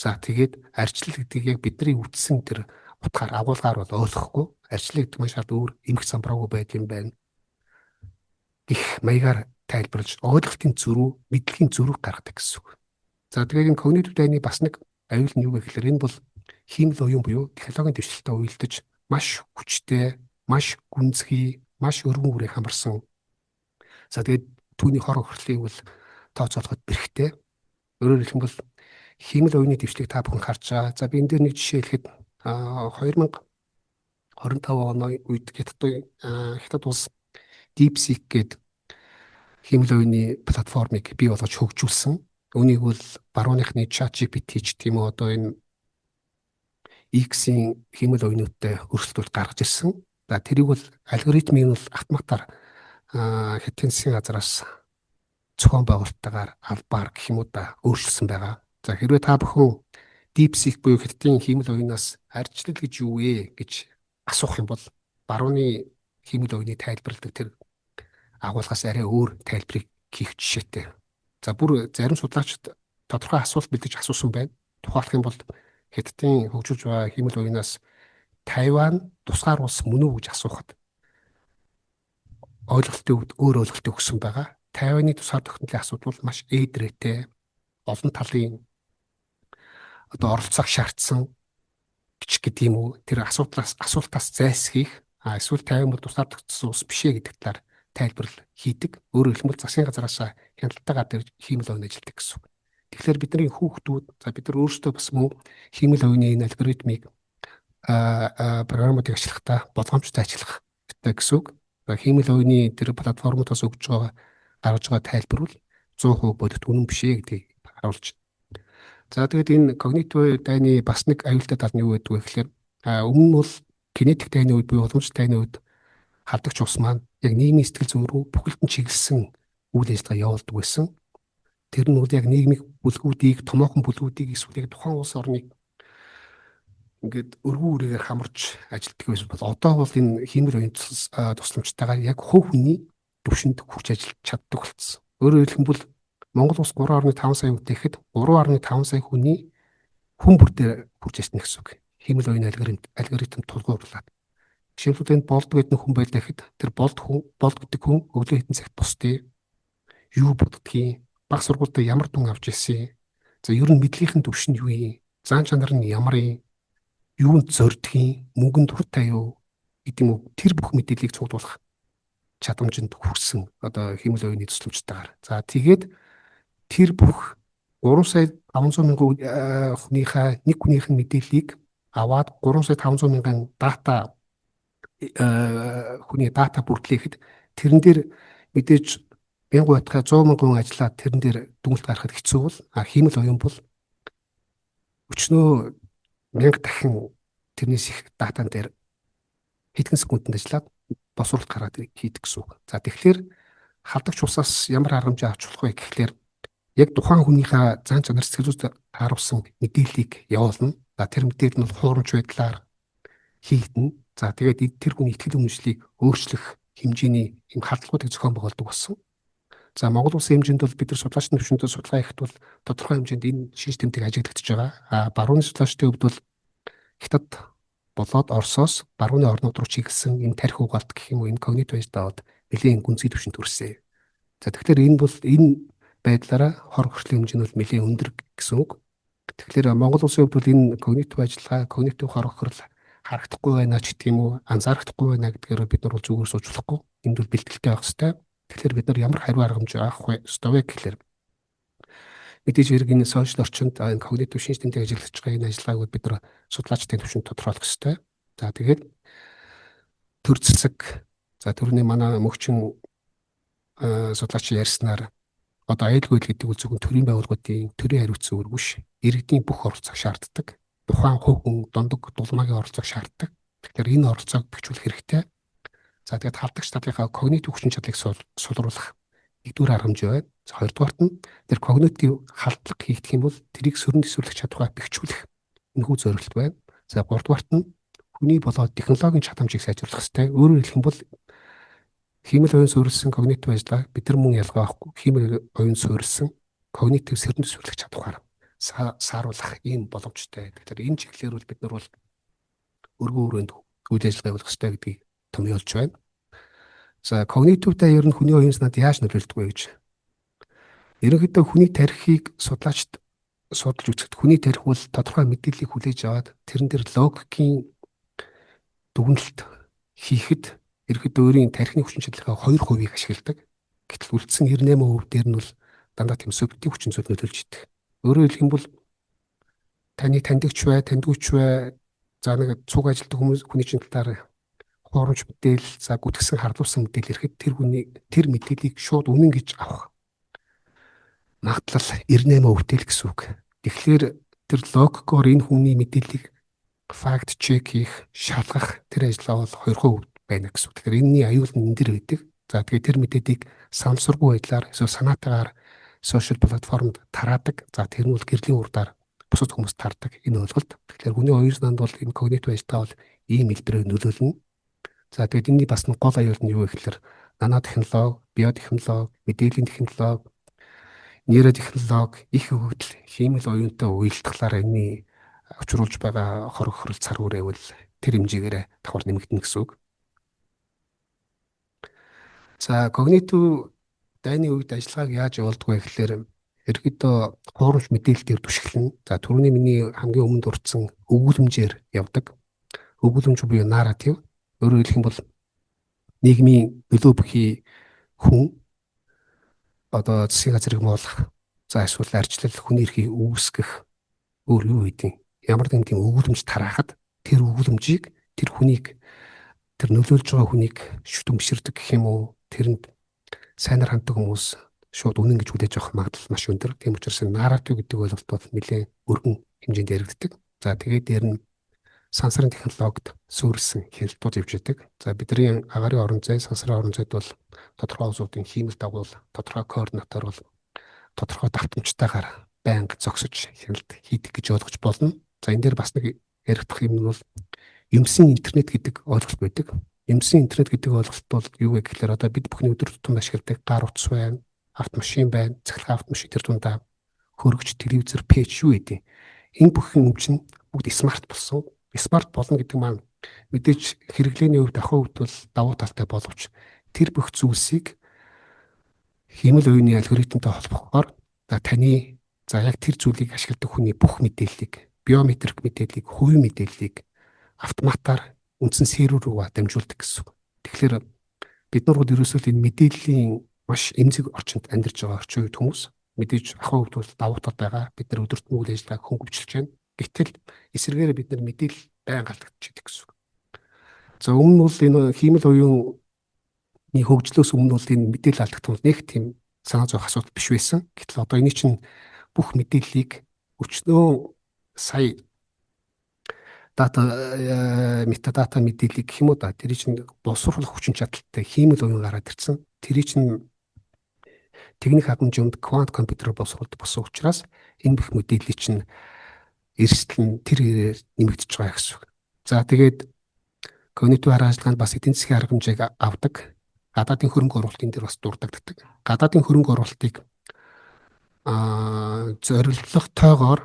За тэгээд арчлал гэдгийг яг бидний үтсэн тэр утгаар агуулгаар бол ойлгохгүй. Арчлал гэдэг нь шууд өөр эмх самбраагүй байд юм байна. Их маягаар тайлбарлаж ойлголтын зөрүү, мэдлэгийн зөрүүг гаргадаг гэсэн үг. За тэгээд энэ когнитив дайны бас нэг аюул нь юу вэ гэхээр энэ бол хиймэл оюун буюу технологийн дэвшилтэд уялдаж маш хүчтэй, маш гүнзгий, маш өргөн үрийг хамарсан. За тэгээд түүний хор хөртлийг бол тооцоолоход бэрхтээ. Өөрөөр хэлбэл хиймэл оюуны дэвшлиг та бүхэн харж байгаа. За би энэ дээр нэг жишээ хэлэхэд 2025 оны үед Хятад улс DeepSeek гэдэг хиймэл оюуны платформыг бий болгож хөгжүүлсэн. Үүнийг бол барууныхны ChatGPT ч тийм үү одоо энэ X-ийн хиймэл оюунуудтай өрсөлдөл гаргаж ирсэн. За тэрийг бол алгоритмыг бол автоматар хятадын засгийн газраас зохион байгуулалттайгаар албаар гэх юм уу да өөрчилсөн байгаа. За хэрвээ та бүхэн DeepSeek буюу хятадын хиймэл оюунаас ардчлал гэж юу вэ гэж асуух юм бол барууны хиймэл оюуны тайлбарладаг тэр агуулгаас арай өөр тайлбарыг хийх жишээтэй. За бүр зарим судлаачид тодорхой асуулт бэлдэж асуусан байна. Тухайлх юм бол хятадын хөгжүүлж байгаа хиймэл оюунаас Тайван тусгаар улс мөн үү гэж асуухад өөр ойлголтыг өгсөн байгаа. Тайваны тусгаар тогтнолын асуудал бол маш ээдрээтэй, олон талын оролцоог шаардсан бичих гэдэг юм уу? Тэр асуултаас зайлсхийх эсвэл Тайван бол тусгаар тогтсон улс биш ээ гэдэг талаар тайлбарл хийдэг. Өөрөөр хэлбэл засгийн газараас хяналтайгаар тэр хиймэл оюун ажилтдаг гэсэн. Тэгэхээр бидний хүүхдүүд бид нар өөрсдөө бас мөн хиймэл оюуны энэ алгоритмыг програмуудыг ашиглахдаа болгоомжтой ажиллах хэрэгтэй гэсэн үг. Хиймэл оюуны тэр платформудаас өгж байгаа гаргаж байгаа тайлбар бол 100% бодит үнэн биш ээ гэдгийг харуулж байна. За тэгээд энэ когнитив дайны бас нэг аюултай тал нь юу гэдэг вэ гэхээр өмнө нь бол кинетик дайны үед буюу уламжлалт дайны үед халдагч ус маань яг нийгмийн сэтгэл зүйн рүү бүхэлдэн чиглэсэн үйл ажиллагаа явуулдаг байсан. Тэр нь бол яг нийгмийн бүлгүүдийг, томоохон бүлгүүдийг эсвэл тухайн улс орныг ингээд өргөн үрээр хамарч ажилтдаг байсан бол одоо бол энэ хиймэл оюун тусламжтайгаар яг хувь хүний түвшинд хүрч ажиллаж чаддаг болсон. Өөрөөр хэлбэл Монгол улс 3.5 сая хүнтэй гэхэд 3.5 сая хүний хүн бүр дээр хүрч ажиллана гэсэн үг. Хиймэл оюун алгоритм тулгуурлаад. Жишээлбэл энэ болд гэдэг хүн байлаа гэхэд тэр болд гэдэг хүн өглөө хэдэн цагт босдгийг, юу боддгийг, баг сургуультай ямар дүн авч ирсэн. За ер нь мэдлэгийн түвшин юу юм? Зан чанар нь ямар юм? Юунд зордгийг, мөнгөнд дуртай юу гэдэг юм уу? Тэр бүх мэдээллийг цуглуулах чадамжинд хүрсэн одоо хиймэл оюуны тусламжтайгаар. За тэгээд тэр бүх 3,500,000 хүнийхээ нэг хүнийхэн мэдээллийг аваад 3,500,000 дата хүний дата бүрдлэхэд тэрэн дээр мэдээж 1000 байтугай 100,000 ажиллаад тэрэн дээр дүгнэлт гаргахад хэцүү бол хиймэл оюун бол өчнөө 1000 дахин тэрнээс их датан дээр хэдхэн секундэд ажиллаад босруулалт гаргаад хийдэг гэсэн үг. За тэгэхээр халдагч усаас ямар аргамжаа авч болох вэ гэхлээр яг тухайн хүнийхээ зан чанар сэтгэлзүйд харуулсан мэдээллийг явуулна. За тэр мэдээлэл нь бол хуурамч байдлаар хийгдэнэ. За тэгээд тэр хүний итгэл үнэмшлийг өөрчлөх хэмжээний юм хадгалгуудыг зохион байгуулдаг болсон. За Монгол улсын хэмжээнд бол бид нар судлаачдын төвшөндөө судалгаа хийхэд бол тодорхой хэмжээнд энэ шинж тэмдэг ажиглагдаж байгаа. Барууны судлаачдын хувьд бол Хятад болоод Оросоос барууны орнууд руу чиглэсэн энэ тарих угаалт гэх юм уу энэ когнитив ажиллагаанд нэлийн гүнзгий төвшөнд хүрсэн. За тэгэхээр энэ байдлаараа хор хөрслийн хэмжээ нь бол нэлийн өндөр гэсэн үг. Тэгэхээр Монгол улсын хувьд бол энэ когнитив ажиллагаа, когнитив хор хөрл харагдахгүй байна ч гэдэг юм уу, анзаарахдаггүй байна гэдгээр бид нар бол зүгээр сууж болохгүй. Энд бол бэлтгэлтэй байх хэрэгтэй. Тэгэхээр бид нар ямар хариу аргамж авах вэ гэхээр мэдээж хэрэг энэ сошиал орчинд энэ когнитив шинж тэмдэг ажиллаж байгаа энэ ажиллагааг бид нар судлаачдын түвшинд тодорхойлох хэрэгтэй. За тэгээд төр зэсэг төрөний манай мөгчин судлаач ярьснаар одоо аюулгүй гэдэг үл зөвхөн төрийн байгууллагуудын төрийн хариуцсан үүрэг биш. Иргэдийн бүх оролцоог шаарддаг. Тухайн хувь хүн дундаг дулмаагийн оролцоог шаарддаг. Тэгэхээр энэ оролцоог бэхжүүлэх хэрэгтэй. За тэгээд халдагч талынхаа когнитив хүчин чадлыг сулруулах нэгдүгээр аргамж байна. За хоёрдугаарт нь тэр когнитив халдлага хийгдэх юм бол тэрийг сөрөнд төсвөрлөх чадвараа бэхжүүлэх энэхүү зорилт байна. За гуравдугаарт нь хүний болоод технологийн чадамжийг сайжруулах хэрэгтэй. Өөрөөр хэлэх юм бол хиймэл оюун суурилсан когнитив ажиллагаа бид нар мөн ялгаа авахгүй. Хиймэл оюун суурилсан когнитив сөрөнд төсвөрлөх чадвараар сааруулах ийм боломжтой. Тэгэхээр энэ чиглэлээр бол бид нар бол өргөн хүрээнд үйл ажиллагаа явуулах хэрэгтэй гэдгийг томьёолж байна. За когнитивтай ер нь хүний оюун санаанд яаж нөлөөлдөг вэ гэж. Ерөнхийдөө хүний тарихыг судалж үзэхэд хүний тарих бол тодорхой мэдээллийг хүлээж аваад тэрэн дээр логикийн дүгнэлт хийхэд ерөнхийдөө өөрийн тарихны хүчин чадлынхаа 2% ашигладаг. Гэтэл үлдсэн 98% дээр нь бол дандаа тийм субъектив хүчин зүйл нөлөөлж идэг. Өөрөөр хэлэх юм бол таны таньдагч бай, таньдгүйч бай, за нэг цуг ажилтдаг хүмүүс хүний чинь талаар хуурамч мэдээлэл, за гүтгсэн харлуулсан мэдээлэл ирэхэд тэр мэдээллийг шууд үнэн гэж авах магадлал 98% тэл гэсэн үг. Тэгэхээр тэр логикоор энэ хүний мэдээллийг факт чек хийх, шалгах тэр ажиллагаа бол 2% байна гэсэн үг. Тэгэхээр энэний аюул нь энэ дэр байдаг. За тэгээд тэр мэдээллийг санамсаргүй байдлаар эсвэл санаатаагаар сошиал платформд тараадаг. За тэр нь бол гэрлийн урдаар бусад хүмүүс тардаг энэ ойлголт. Тэгэхээр хүний хоёр санд бол энэ когнитив ажиллагаа бол ийм хэлбэрээр нөлөөлнө. За тэгээд энэний бас гол аюул нь юу вэ гэхээр нано технологи, биотехнологи, мэдээллийн технологи, нейротехнологи их хөгжил хиймэл оюунтай уялдахлаар энэний учруулж байгаа хорог хорол цар хүрээ бол тэр хэмжээгээр давхар нэмэгдэнэ гэсэн үг. За когнитив дайны үед ажиллагааг яаж явуулдаг вэ гэхээр ерөөдөө хуурамч мэдээлэлээр түшиглэн. За түрүүний миний хамгийн өмнө дурдсан өгүүлэмжээр явдаг. Өгүүлэмж буюу наратив. Өөрөөр хэлэх юм бол нийгмийн нөлөө бүхий хүн одоо засгийн газрыг муулах, за эсвэл арчлал хүний эрхийг үүсгэх өөр юу гэдэг ямар нэгэн тийм өгүүлэмж тараахад тэр өгүүлэмжийг тэр хүнийг тэр нөлөөлж байгаа хүнийг шүтэмжирдэг гэх юм уу, тэрэнд сайнаар ханддаг хүмүүс шууд үнэн гэж хүлээж авах магадлал маш өндөр. Тийм учраас наратив гэдэг ойлголт бол нэлээд өргөн хэмжээнд яригддаг. За тэгээд дээр нь сансрын технологид суурилсан хяналтууд явж байдаг. За бидний агаарын орон зай, сансрын орон зайд бол тодорхой улсуудын хиймэл дагуул, тодорхой координатор бол тодорхой давтамжтайгаар байнга зогсож хяналт хийдэг гэж ойлгож болно. За энэ дээр бас нэг яригдах юм нь бол юмсын интернет гэдэг ойлголт байдаг. Юмсын интернет гэдэг ойлголт бол юу вэ гэхээр одоо бид бүхний өдөр тутмын ашигладаг гар утас байна, автомашин байна, цахилгаан автомашин тэр дундаа хөргөч, телевизэр, пэйж юу гэдэг. Энэ бүх юм чинь бүгд смарт болсон. Смарт болно гэдэг маань мэдээж хэрэглээний хувьд ахуй хувьд бол давуу талтай боловч тэр бүх зүйлсийг хиймэл оюуны алгоритмтай холбохоор таны за яг тэр зүйлийг ашигладаг хүний бүх мэдээллийг, биометрик мэдээллийг, хувийн мэдээллийг автоматар үндсэн сервер руу дамжуулдаг гэсэн үг. Тэгэхээр бид нар бол ерөөсөө энэ мэдээллийн маш эмзэг орчинд амьдарч байгаа орчин үед хүмүүс мэдээж ахуй хувьд бол давуу тал байгаа. Бид нар өдөртний үйл ажиллагааг хөнгөвчлж байна. Гэтэл эсвэргээр бид нар мэдээлэл байнга алдагдчихдаг гэсэн үг. За өмнө нь бол энэ хиймэл оюуны хөгжлөөс өмнө бол энэ мэдээлэл алдагдах нь нэг тийм санаа зовх асуудал биш байсан. Гэтэл одоо энэ чинь бүх мэдээллийг өчнөө сая метадата мэдээллийг гэх юм уу да тэр чинь боловсруулах хүчин чадалтай хиймэл оюун гараад ирсэн. Тэр чинь техник хангамжинд квант компьютер боловсруулдаг болсон учраас энэ бүх мэдээллийг чинь эрсдэл нь тэр нэмэгдэж байгаа гэсэн үг. За тэгээд когнитив арга ажиллагаанд бас эдийн засгийн арга хэмжээг авдаг. Гадаадын хөрөнгө оруулалтын дээр бас дурддагддаг. Гадаадын хөрөнгө оруулалтыг зорилготойгоор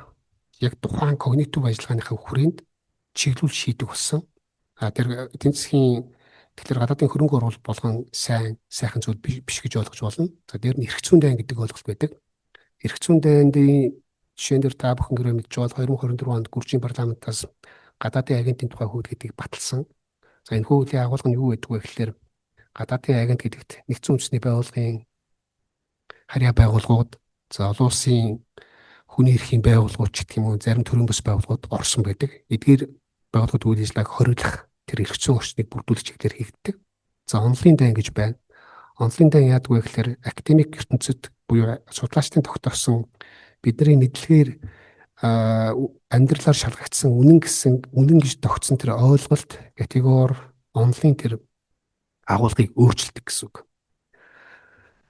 яг тухайн когнитив ажиллагааныхаа хүрээнд чиглүүл шийдэг болсон. Тэр эдийн засгийн тэгэхээр гадаадын хөрөнгө оруулалт болгон сайхан зүйл биш гэж ойлгож болно. За дээр нь эрх зүйн дайн гэдэг ойлголт байдаг. Эрх зүйн дайны жишээн дээр та бүхэн гэрээ мэдж бол 2024 онд Гүржийн парламентаас гадаадын агентийн тухай хууль гэдгийг баталсан. За энэ хуулийн агуулга нь юу гэдэг вэ гэхээр гадаадын агент гэдэгт нэгдсэн үндэсний байгууллагын харьяа байгууллагууд, за олон улсын хүний эрхийн байгууллагууд ч гэх юм уу зарим төрийн бус байгууллагууд орсон байдаг. Эдгээр байгууллагууд үйл ажиллагааг хориглох тэр эрх зүйн орчныг бүрдүүлэх чиглэлээр хийгддэг. За онлайн дайн гэж байна. Онлайн дайн яадаг вэ гэхээр академик ертөнцид буюу судлаачдын тогтоосон бидний мэдлэгээр амьдралаар шалгагдсан үнэн гэж тогтсон тэр ойлголт категори онлайн тэр агуулгыг өөрчилдөг гэсэн үг.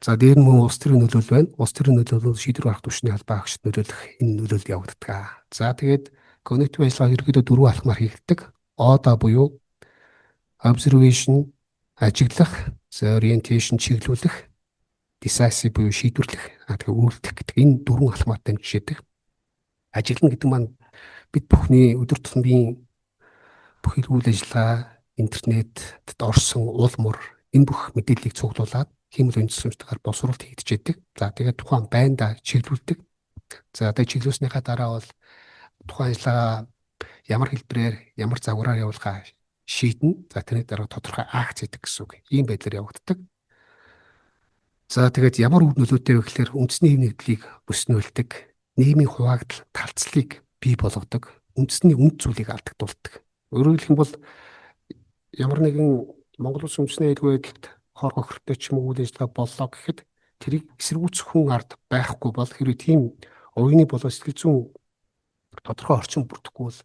За дээр нь мөн улс төрийн нөлөөлөл байна. Улс төрийн нөлөөлөл шийдвэр гаргах түвшний холбоо агшид нөлөөлөх энэ нөлөөлөлд явагддаг. За тэгээд когнитив ажиллагаа ерөөдөө дөрвөн алхмаар хийгддэг. ОДА буюу observation ажиглах, orientation чиглүүлэх, decisive буюу шийдвэрлэх, тэгээ үйлдэх гэдэг энэ дөрвөн алхмаар дамжиж яадаг. Ажиглана гэдэг маань бид бүхний өдөр тутмын бүх үйл ажиллагаа, интернетэд орсон уул мөр энэ бүх мэдээллийг цуглуулад хиймэл оюун засварчдаар боловсруулалт хийгдэж яадаг. За тэгээд тухайн байндаа чиглүүлдэг. За тэгээд чиглүүлснийхаа дараа бол тухайн ажиллагаа ямар хэлбэрээр, ямар загвараар явуулахаа шийднэ. За тэрний дараа тодорхой акц хийдэг гэсэн үг. Ийм байдлаар явагддаг. За тэгээд ямар үр нөлөөтэй вэ гэхээр үндэсний хэв нэгдлийг бүснүүлдэг, нийгмийн хуваагдал, талцлыг бий болгодог, үндэсний үнд зүйлийг алдагдуулдаг. Өөрөөр хэлэх юм бол ямар нэгэн Монгол улс үндэсний аюулгүй байдалд хор хохиртой ч юм уу үйл ажиллагаа боллоо гэхэд тэрийг эсэргүүцэх хүн ард байхгүй бол хэрвээ тийм оюуны болоо сэтгэл зүйн тодорхой орчин бүрдэхгүй бол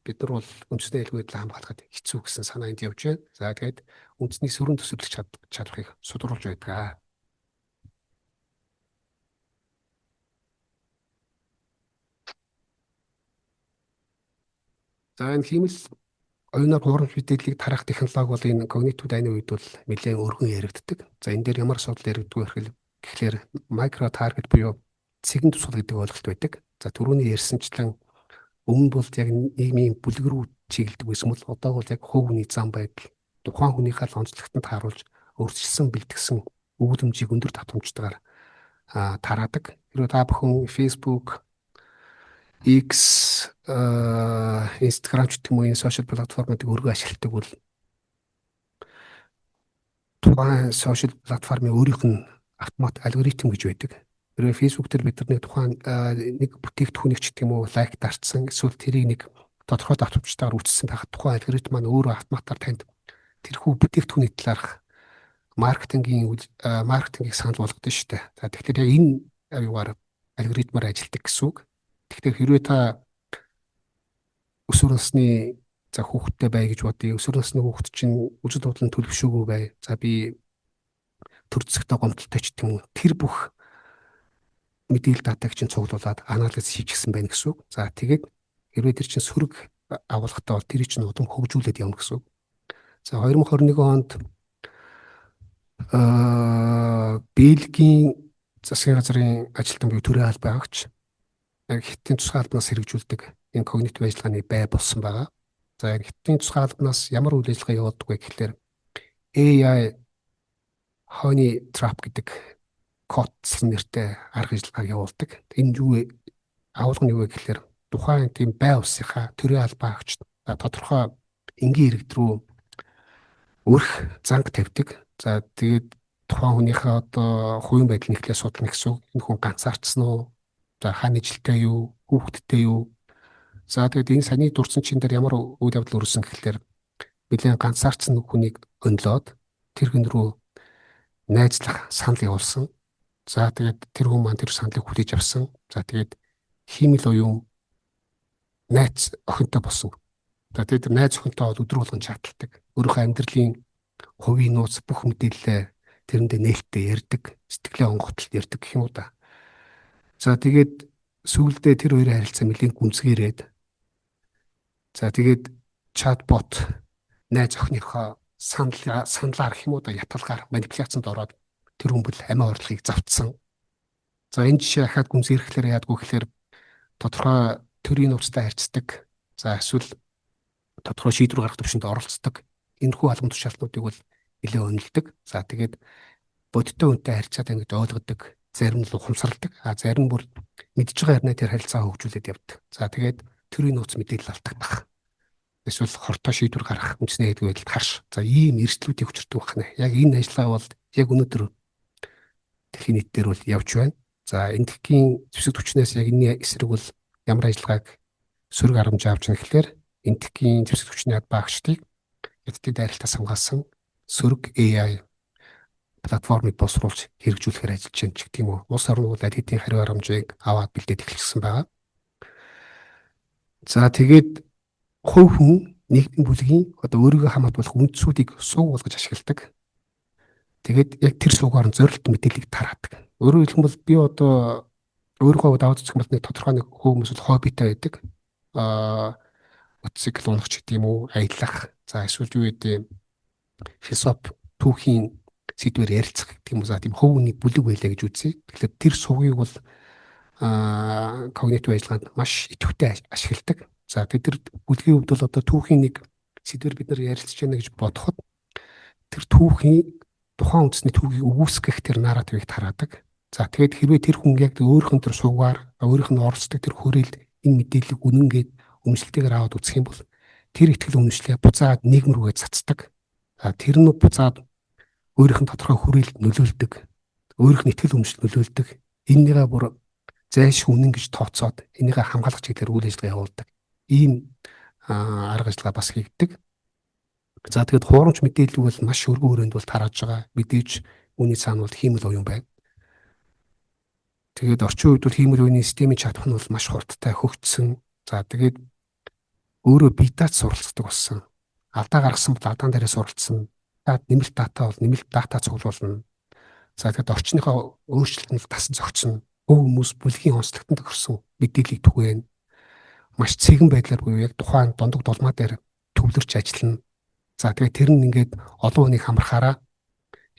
бид нар бол үндэсний аюулгүй байдлаа хамгаалахад хэцүү гэсэн санаа энд явж байна. За тэгээд үндэсний сөрөг төсөөлөх чадварыг судруулж байдаг. За энэ хиймэл оюунаар хуурамч мэдээллийг тарах технологи бол энэ когнитив дайны үед бол нэлээд өргөн яригддаг. За энэ дээр ямар асуудал яригддаг гэхээр микро таргет буюу цэгэн тусгал гэдэг ойлголт байдаг. За түрүүний ярьсанчлан өмнө бол яг нийгмийн бүлэг рүү чиглэдэг байсан бол одоо бол яг хувь хүний зам байдал тухайн хүнийхээ онцлогтод тааруулж өөрчилсөн бэлтгэсэн өгүүлэмжийг өндөр татамжтайгаар тараадаг. Хэрвээ та бүхэн Facebook, X, Instagram ч гэх юм уу энэ сошиал платформуудыг өргөн ашигладаг бол тухайн сошиал платформын өөрийнх нь автомат алгоритм гэж байдаг. Хэрвээ Facebook дээр бид нар тухайн нэг бүтээгдэхүүнийг ч гэх юм уу лайк дарцсан эсвэл тэрийг нэг тодорхой давтамжтайгаар үүсгэсэн байхад тухайн алгоритм маань өөрөө автоматар танд тэрхүү бүтээгдэхүүний талаарх маркетингийг санал болгодог шүү дээ. За тэгэхээр яг энэ аюугаар алгоритмаар ажилладаг гэсэн үг. Тэгэхээр хэрвээ та өсвөр насны хүүхэдтэй бай гэж бодъё. Өсвөр насны хүүхэд чинь үжил бодлон төлөвшөөгүй бай. За би төр зэгтэй гомдолтой ч гэх юм уу. Тэр бүх мэдээлэл датаг чинь цуглуулад анализ хийчихсэн байна гэсэн үг. За тэгээд хэрвээ тэр чинь сөрөг агуулгатай бол тэр чинь удам хөгжүүлээд явна гэсэн үг. За 2021 онд Бельгийн засгийн газрын ажилтан буюу төрийн албан агч хятадын тусгай албанаас хэрэгжүүлдэг энэ когнитив ажиллагааны бай болсон байгаа. За хятадын тусгай албанаас ямар үйл ажиллагаа явуулдаг вэ гэхээр AI Honey Trap гэдэг кодсон нэртэй арга ажиллагааг явуулдаг. Энэ юу вэ? Агуулга нь юу вэ гэхээр тухайн тийм бай усынхаа төрийн албан агч тодорхой энгийн иргэд рүү өрх занг тавьдаг. За тэгээд тухайн хүнийхээ одоо хувийн байдлыг нэхлээ судлах гэсэн үг. Энэ хүн ганцаардсан уу? За хааны жилтэй юу? Хүүхэдтэй юу? За тэгээд энэ саяны дурдсан чин дээр ямар үйл явдал өрсөн гэхлээр нэлээд ганцаардсан хүнийг өнлөөд тэр хүн рүү найзлах санал явуулсан. За тэгээд тэр хүн маань тэр саналыг хүлээж авсан. За тэгээд хиймэл оюун найз охинтой болсон. За тэгээд найз охинтой бол өдөр болгон чаталдаг. Өөрийнхөө амьдралын хувийн нууц бүх мэдээлэлээ тэрэндээ нээлттэй ярьдаг, сэтгэлээ онгоцолд ярьдаг гэх юм уу да. За тэгээд сүүлдээ тэр хоёрын харилцаа нэлээд гүнзгийрээд за тэгээд чатбот найз охиныхоо саналаар гэх юм уу да ятгалгаар манипуляцанд ороод тэр хүн бол амиа орлогыг завдсан. За энэ жишээ ахаад гүнзгийрэхлээр яадгүй гэхээр тодорхой төрийн нууцтай харьцдаг. За эсвэл тодорхой шийдвэр гаргах төвшөнд оролцдог. Энэхүү албан тушаалтнуудыг бол нэлээд өнөлдөг. За тэгээд бодиттой хүнтэй харьцаад ингэж ойлгодог. Зарим нь ухамсарладаг. Зарим нь бүр мэдж байгаа хэрнээ тэр харилцаа хөгжүүлээд явдаг. За тэгээд төрийн нууц мэдээлэл алдагдах. Эсвэл хортой шийдвэр гаргах үндэсний аюулгүй байдалд харш. За ийм эрсдлүүдийг хүчирдэг байна. Яг энэ ажиллагаа бол яг өнөөдөр дэлхийн нийтээр бол явж байна. За энтхийн зэвсэг түвшнээс яг энэ эсрэг бол ямар ажиллагааг сөрөг аргамж авч байгаа гэхээр энтхийн зэвсэг түвшний багшдыг эдгээр дайралтаас хамгаалсан сөрөг AI платформыг боловсруулж хэрэгжүүлэхээр ажиллаж байна ч гэх юм уу. Улс орн бол аль хэдийн хариу аргамжийг аваад бэлдээд эхэлсэн байгаа. За тэгээд хувь хүн нийгмийн бүлгийн одоо өөрийгөө хамгаалах үндсүүдийг сууг болгож ашигладаг. Тэгээд яг тэр суугаар нь зорилт мэдээллийг тараадаг. Өөрөөр хэлбэл би одоо өөрийнхөө даваад үзэх юм бол нэг тодорхой нэг хүмүүс бол хоббитай байдаг. Мотоцикл унах ч гэдэг юм уу, аялах. За эсвэл юу гэдэг философи түүхийн сэдвээр ярилцах гэдэг юм уу. За тийм хувь хүний бүлэг байлаа гэж үзье. Тэгэхээр тэр суугийг бол когнитив ажиллагаанд маш идэвхтэй ашигладаг. За бид нар бүлгийн хувьд бол одоо түүхийн нэг сэдвэр бид нар ярилцж байна гэж бодоход тэр түүхийн тухайн үндэсний түүхийг өгүүлсгэх тэр наративыг тараадаг. За тэгээд хэрвээ тэр хүн яг өөрийнх нь тэр суугаар өөрийнх нь оролцдог тэр хүрээлд энэ мэдээллийг үнэнгээд өмчлөлтөөр аваад үзэх юм бол тэр ихтгэл үнэмшлээ буцаад нийгэм рүүгээ цацдаг. Тэр нь буцаад өөрийнх нь тодорхой хүрээлд нөлөөлдөг. Өөрийнх нь ихтгэл үнэмшил нөлөөлдөг. Эннийгээ бүр зайлшгүй үнэн гэж тооцоод энийгээ хамгаалах чиглэлээр үйл ажиллагаа явуулдаг. Ийм арга ажиллагаа бас хийгддэг. За тэгээд хуурамч мэдээлэл бол маш өргөн хүрээнд бол тарааж байгаа. Мэдээж үүний цаана бол хиймэл оюун байна. Тэгээд орчин үед бол хиймэл оюуны системийн чадах нь бол маш хурдтай хөгжсөн. За тэгээд өөрөө бие даач суралцдаг болсон. Алдаа гаргасан бол алдаан дээрээ суралцсан. Нэмэлт дата бол нэмэлт дата цуглуулна. За тэгэхэд орчныхоо өөрчлөлтөнд тасан зохицно. Бүх хүмүүс бүлгийн онцлогтод тохирсон мэдээллийг түгээн маш цэгэн байдлаар буюу яг тухайн дундаг дулмаа дээр төвлөрч ажиллана. За тэгээд тэр нь ингээд олон хүнийг хамрахаараа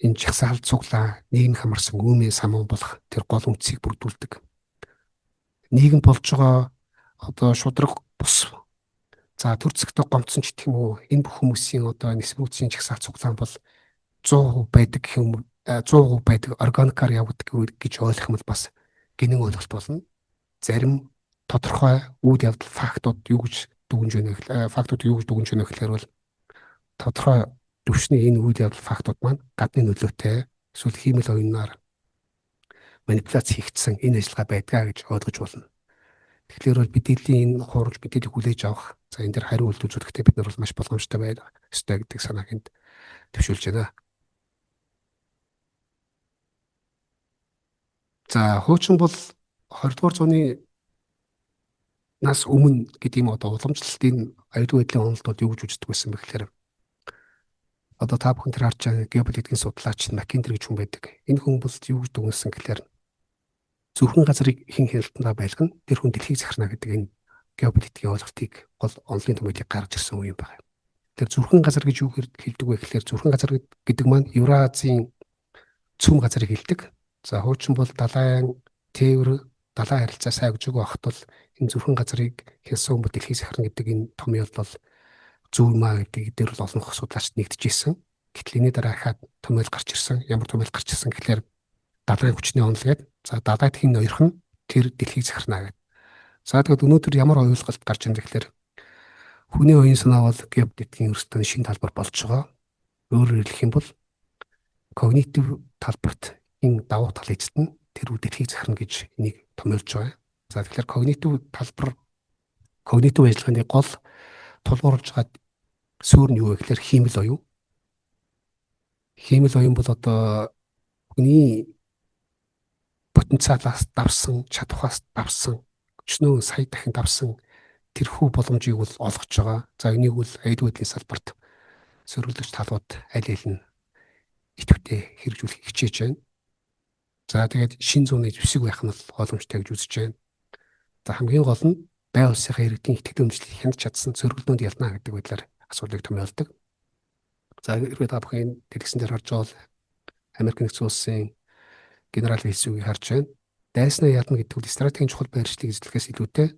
энэ жагсаалт цуглаа нийгэм хамарсан үүмээ самуун болох тэр гол үндсийг бүрдүүлдэг. Нийгэм болж байгаа одоо шудраг бус. За төр зэгтээ гомцсон ч гэх юм уу энэ бүх хүмүүсийн одоо нисбүүцийн жагсаалт цуглаан бол 100% байдаг гэх юм 100% байдаг органикаар явагддаг гэж ойлгох юм бол бас гинэн ойлголт болно. Зарим тодорхой үйл явдал фактууд юу гэж дүгнж байна гэхээр бол тодорхой төвшний энэ үйл явдал фактууд маань гадны нөлөөтэй эсвэл хиймэл оюунаар манипуляц хийгдсэн энэ ажиллагаа байдгаа гэж ойлгож болно. Тэгэхээр бол мэдээллийн энэ хурж мэдээллийг хүлээж авах за энэ дэр хариу үйлдэл үзүүлэхдээ бид нар бол маш боломжтой байх ёстой гэдэг санааг энд төвшүүлж байна. За хуучин бол 20 дугаар зууны нас өмнө гэдэг юм одоо уламжлалтын аюулгүй байдлын онолдод юу гэж үздэг байсан бэ гэхээр одоо та бүхэн тэр харж байгаа геополитикийн судлаач Маккиндер гэж хүн байдаг. Энэ хүн бол юу гэж дүгнсэн гэхээр зөвхөн газрыг хэн хяналтандаа байлгана тэр хүн дэлхийг захирна гэдэг энэ геополитикийн ойлголтыг гол онолын томьёолыг гаргаж ирсэн үе юм байна. Тэр зөвхөн газар гэж юу хэлдэг вэ гэхээр зөвхөн газар гэдэг маань Евразийн цөм газрыг хэлдэг. За хуучин бол далайн тээвэр далайн харилцаа сайн гэж байгаа хот бол энэ зөвхөн газрыг хянсан хүмүүс дэлхийг захирна гэдэг энэ томьёол бол зөв юм аа гэдэг дээр бол олон судлаачид нэгдэжсэн. Гэтэл энэ дараа хаад томьёол гарч ирсэн. Ямар томьёол гарч ирсэн гэхээр далайн хүчний онол гэдэг. За далайд хин ноёрхон тэр дэлхийг захирна гэдэг. За тэгээд өнөөдөр ямар ойлголт гарч ирсэн гэхээр хүний оюун санаа бол геополитикийн өрсөлдөөн шинэ талбар болж байгаа. Өөрөөр хэлэх юм бол когнитив талбарт энэ давуу тал эзэдэн тэр дэлхийг захирна гэж энийг томьёолж байгаа. За тэгэхээр когнитив ажиллагааны гол тулгуурлаж байгаа суурь нь юу вэ гэхээр хиймэл оюун. Хиймэл оюун бол одоо хүний потенциалаас давсан, чадвахаас давсан, өчнөө сая дахин давсан тэрхүү боломжийг бол олгож байгаа. За энийг бол аюулгүй байдлын салбарт сөрөглөгч талууд аль аль нь идэвхтэй хэрэгжүүлэх хичээж байна. За тэгээд шин зууны зэвсэг байх нь бол боломжтой гэж үзэж байна. За хамгийн гол нь байгаль улсынхаа иргэдийн итгэдэг үндэслэлийг хянд чадсан сөрөглөөнд ялна гэдэг байдлаар асуудлыг томьёолдог. За хэрвээ та бүхэн дэлгэсэн дээр харж байгаа бол Америк нэгдсэн улсын генерал хэлсэн үгийг харж байна. Дайснаа ялна гэдэг нь стратегийн чухал байршлыг эзлэхээс илүүтэй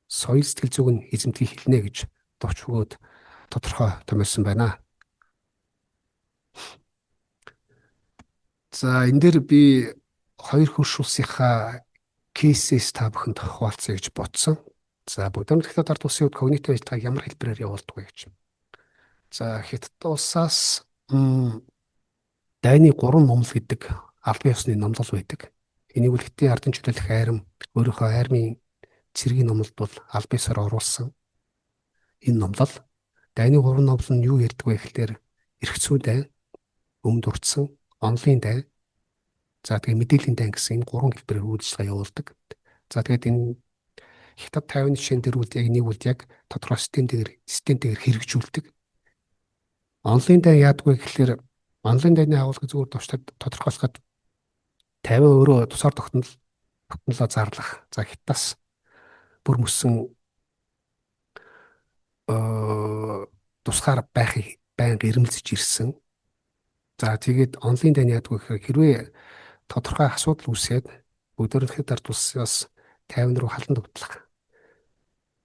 соёл сэтгэл зүйн нь эзэмдгийг хэлнэ гэж товч өгөөд тодорхой томьёолсон байна. За энэ дээр би хоёр хөрш улсынхаа кейсээс та бүхэнд хуваалцъя гэж бодсон. За Будапешт Хятад ард улсын хувьд когнитив ажиллагааг ямар хэлбэрээр явуулдаг вэ гэж. За Хятад улсаас дайны 3 номлол гэдэг албан ёсны номлол байдаг. Энийг үлгтийн ардын чөлөөлөх айрам өөрийнхөө айрмын цэргийн номлолд бол албан ёсоор оруулсан. Энэ номлол дайны 3 номлол нь юу ярьдаг вэ гэхээр эрх зүйн дайн, өмнө дурдсан, онлын дайн, за тэгээ мэдээллийн дайн гэсэн энэ 3 хэлбэрээр үйлчлэгээ явуулдаг. За тэгээд энэ Хятад 50-ны жишээн дээр үл яг нэг үл яг тодорхой системтэйгээр хэрэгжүүлдэг. Онлайн дайн яадаггүй гэхээр онлайн дайны агуулгыг зүгээр товчтой тодорхойлоход 50 өөрөө тусаар тогтнолоо зарлах. За Хятадаас бүр мөссөн тусгаар байхыг байнга ирмэлзэж ирсэн. За тэгээд онлайн дайн яадаггүй гэхээр хэрвээ тодорхой асуудал үүсээд Будапешт Хятад ард улсаас 50 руу халан тогтлох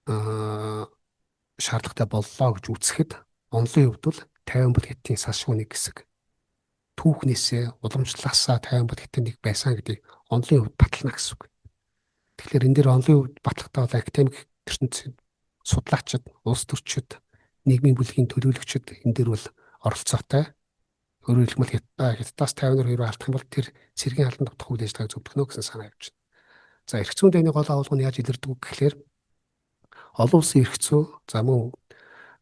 шаардлагатай боллоо гэж үзэхэд онлын хувьд бол 50 бол Хятадын салшгүй нэг хэсэг. Түүхнээсээ уламжлалаасаа 50 бол Хятадын нэг байсан гэдгийг онлын хувьд батална гэсэн үг. Тэгэхээр энэ дээр онлын хувьд батлахтаа бол академик ертөнцийн судлаачид, улс төрчид, нийгмийн бүлгийн төлөөлөгчид энэ дээр бол оролцоотой. Өөрөөр хэлбэл Хятадаас 50 руу алдах юм бол тэр цэргийн албан тогтох үйл ажиллагааг зөвлөхнө гэсэн санаа явж байна. За эрх зүйн дайны гол агуулга нь яаж илэрдэг вэ гэхээр олон улсын эрх зүй за мөн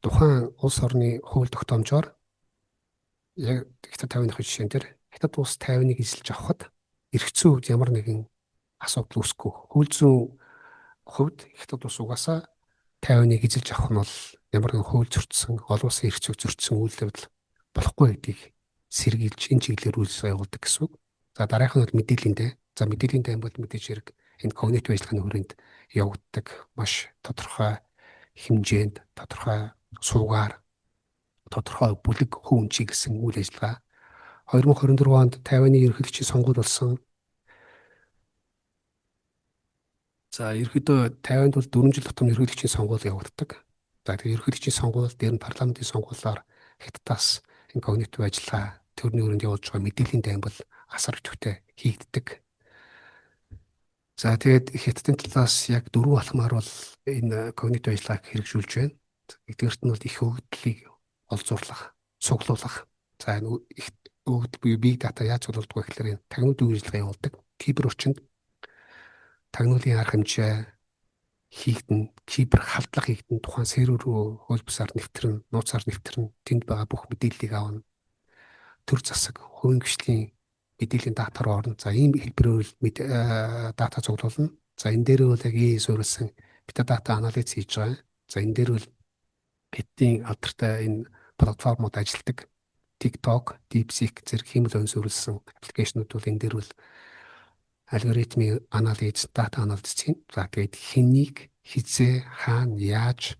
тухайн улс орны хууль тогтоомжоор яг Хятад 50-ны жишээн дээр Хятад улс 50-ыг эзэлж авахад эрх зүйн хувьд ямар нэгэн асуудал үүсэхгүй. Хууль зүйн хувьд Хятад улс угаасаа тайваныг эзэлж авах нь бол ямар нэгэн хууль зөрчсөн, олон улсын эрх зүйг зөрчсөн үйл явдал болохгүй гэдгийг сэргийлж энэ чиглэлээр үйлс явуулдаг гэсэн үг. За дараагийнх нь бол мэдээллийн дай. За мэдээллийн дай бол мэдээж хэрэг энэ когнитив ажиллагааны хүрээнд явагддаг маш тодорхой хэмжээнд, тодорхой суугаар, тодорхой бүлэг хүн чиглэсэн үйл ажиллагаа. 2024 онд Тайваны ерөнхийлөгчийн сонгуул болсон. За ерөнхийдөө Тайванд бол 4 жил тутам ерөнхийлөгчийн сонгуул явагддаг. За тэгээ ерөнхийлөгчийн сонгуул дээр нь парламентын сонгуулиар Хятадаас энэ когнитив ажиллагаа төрний өрөөнд явуулж байгаа мэдээллийн дай бол асар идэвхтэй хийгддэг. За тэгээд Хятадын талаас яг 4 алхмаар бол энэ когнитив ажиллагааг хэрэгжүүлж байна. Эдгээрт нь бол их өгөгдлийг олзуурлах, цуглуулах. За энэ өгөгдөл буюу big data яаж цуглуулдаг вэ гэхээр энэ тагнуудын үйлчлэгээ явуулдаг. Кибер орчинд тагнуулын арга хэмжээ хийгдэн, кибер халдлага хийгдэн, тухайн сервер рүү хууль бусаар нэвтрэн, нууцаар нэвтрэн, тэнд байгаа бүх мэдээллийг авна. Төр засаг, хувийн гишлийн мэдээллийн дата руу орно. За ийм хэлбэрээр дата цуглуулна. За энэ дээр бол яг суурилсан метадата анализ хийж байгаа. За энэ дээр бол Хятадын алдартай энэ платформуд ажилладаг. TikTok, DeepSeek зэрэг хиймэл суурилсан аппликейшнууд бол энэ дээр бол алгоритмын анализ, дата анализ чинь. За тэгээд хэнийг, хизээ, хаана, яаж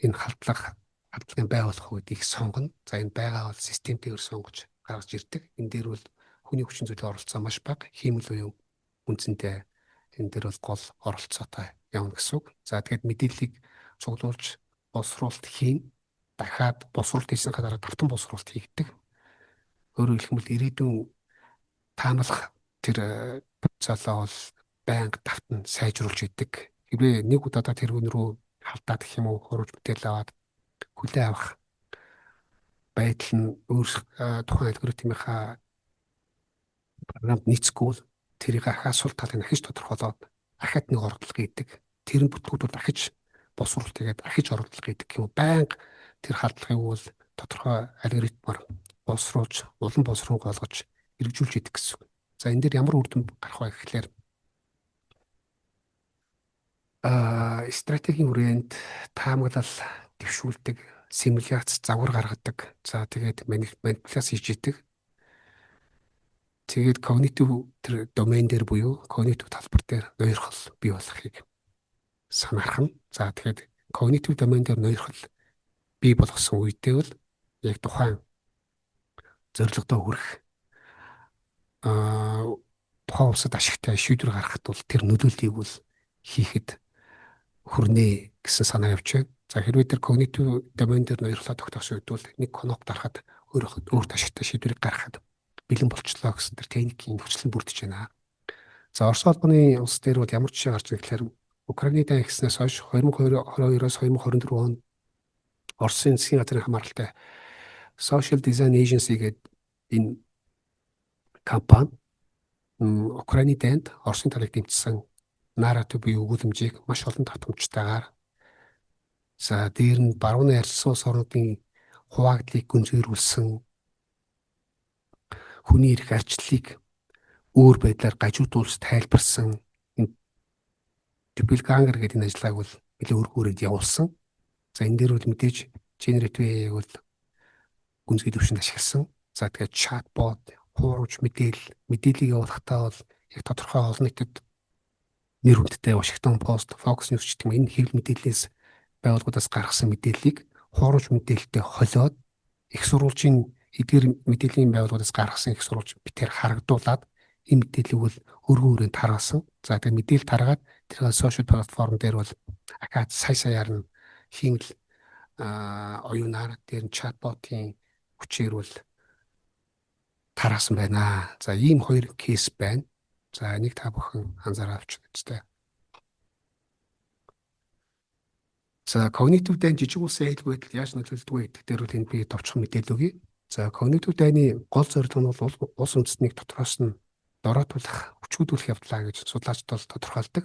энэ халдлагын байгуулах үүдийг сонгоно. За энэ байгаа бол системтэйгээр сонгож гаргаж ирдэг. Энэ дээр бол хүний хүчин зүйлийн оролцоо маш бага. Хиймэл буюу үндсэндээ энэ дээр бол гол оролцоотой явна гэсэн үг. За тэгээд мэдээллийг цуглуулж боловсруулалт хийн. Дахиад боловсруулалт хийсэн дараа давтан боловсруулалт хийгдэг. Өөрөөр хэлбэл ирээдүйн таамаглах тэр процессоо бол байнга давтан сайжруулж идэг. Хэрвээ нэг удаа тэрүүн рүү халдаад гэх юм уу, хурууж мэдээлэл аваад хүлээ авах байдал нь тухайн алгоритмынхаа програмд нийцэхгүй тэрийг ахаас сул талыг ахиж тодорхойлоод ахад нэг оролдлого хийдэг. Тэр нь бүтлгүүд бол ахиж боловсруулалт хийгээд ахиж оролдлого хийдэг юм. Байнга тэр халдлагыг бол тодорхой алгоритмаар боловсруулж, улам боловсруулах болгож хэрэгжүүлж идэг гэсэн үг. За энэ дээр ямар үр дүн гарах вэ гэхээр стратегийн хүрээнд таамаглал дэвшүүлдэг, симуляц загвар гаргадаг. За тэгээд манипуляц хийж идэг. Тэгээд когнитив тэр домен дээр буюу когнитив талбар дээр ноёрхол бий болохыг санаархна. За тэгээд когнитив домен дээр ноёрхол бий болгосон үедээ бол яг тухайн зорилгодоо хүрэх тухайн улсад ашигтай шийдвэр гаргахад бол тэр нөлөөллийг бол хийхэд хүрнэ гэсэн санаа явж байна. За хэрвээ тэр когнитив домен дээр ноёрлоо тогтоосон үед бол нэг конок дарахад өөрт ашигтай шийдвэрийг гаргахад бэлэн болчлоо гэсэн тэр техникийн нөхцөл нь бүрдэж байна. За Орос улбаны улс дээр бол ямар жишээ гарч ирэхээр Украины дай ихснээс хойш 2022-оос 2024 онд Оросын засгийн газрын хамааралтай Social Design Agency гэдэг энэ компани Украины дайнд Оросын талыг дэмжсэн наратив буюу өгүүлэмжийг маш олон татамжтайгаар за дээр нь барууны арилсан улс орнуудын хуваагдлыг гүнзгийрүүлсэн хүний эрх арчлалыг өөр байдлаар гажуудуулж тайлбарсан Doppelganger гэдэг энэ ажиллагааг бол нэлээд өргөөрөнд явуулсан. За энэ дээр бол мэдээж generative AI-г бол гүнзгий төвшөнд ашигласан. За тэгээд chatbot, хуурамч мэдээллийг явуулахдаа бол яг тодорхой олон нийтэд нэр хүндтэй Washington Post, Fox News гэх мэт энэ хэвлэл мэдээллээс байгууллагуудаас гаргасан мэдээллийг хуурамч мэдээлэлтэй холиод их сурвалжийн эдгээр мэдээллийн байгууллагуудаас гаргасан их сурвалж битээр харагдуулаад энэ мэдээллийг бол өргөн хүрээнд тараасан. За тэгээд мэдээлэл таргаад тэр сошиал платформ дээр бол ахаад саяар нь хиймэл оюунаар дээр нь чатботын хүчээр бол тараасан байна. За ийм хоёр кейс байна. За энийг та бүхэн анзаараа авч үзтээ. За когнитив дайн жижиг улсын аюулгүй байдал яаж нөлөөлдөг вэ гэдэг дээр бол энд би товчхон мэдээлэл өгье. За когнитив дайны гол зорилго нь бол улс үндэстнийг дотроос нь дороотуулах, хүчгүүдүүлэх явдлаа гэж судлаачид бол тодорхойлдог.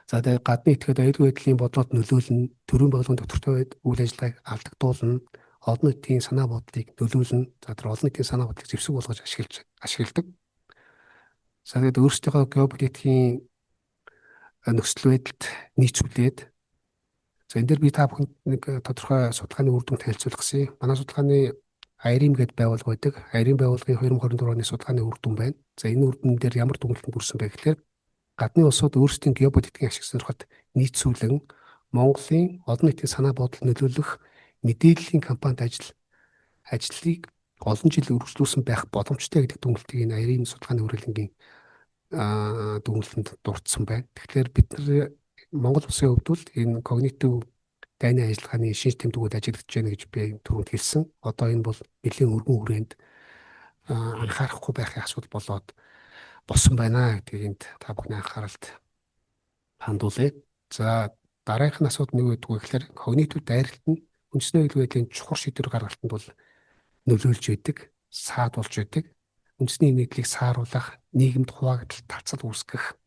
За тэгээд гадны этгээд аюулгүй байдлын бодлоод нөлөөлнө, төрийн байгууллагын доктортой үйл ажиллагааг алдагдуулна, олон нийтийн санаа бодлыг нөлөөлнө. За тэр олон нийтийн санаа бодлыг зэвсэг болгож ашигладаг. За тэгээд өөрсдийнхөө геополитикийн нөхцөл байдалд нийцүүлээд За энэ дээр би та бүхэнд нэг тодорхой судалгааны үр дүн танилцуулах гэсэн. Манай судалгааны IRIM гэдэг байгууллага байдаг. IRIM байгууллагын 2024 оны судалгааны үр дүн байна. За энэ үр дүн дээр ямар дүгнэлтэнд хүрсэн бэ гэхээр гадны улсууд өөрсдийн геополитикийн ашиг сонирхолд нийцүүлэн Монголын олон нийтийн санаа бодлол нөлөөлөх мэдээллийн компанид ажлыг олон жил үргэлжлүүлсэн байх боломжтой гэдэг дүгнэлтийг энэ IRIM судалгааны хүрээлэнгийн дүгнэлтэнд дурдсан байна. Тэгэхээр бид нар Монгол улсын хувьд бол энэ когнитив дайны ажиллагааны шинж тэмдгүүд ажиглаж байна гэж би түрүүнд хэлсэн. Одоо энэ бол нэлийн өргөн хүрээнд анхаарахгүй байхын асуудал болоод болсон байна гэдгийг энд та бүхний анхааралд хандуулъя. За дараагийнх нь асуудал нэг байдгүй гэхээр когнитив дайралт нь үндэсний аюулгүй байдлын чухал шийдвэр гаргалтанд бол нөлөөлж байдаг, саадуулж байдаг. Үндэсний нийтлийг сааруулах, нийгэмд хуваагдал талцал үүсгэх,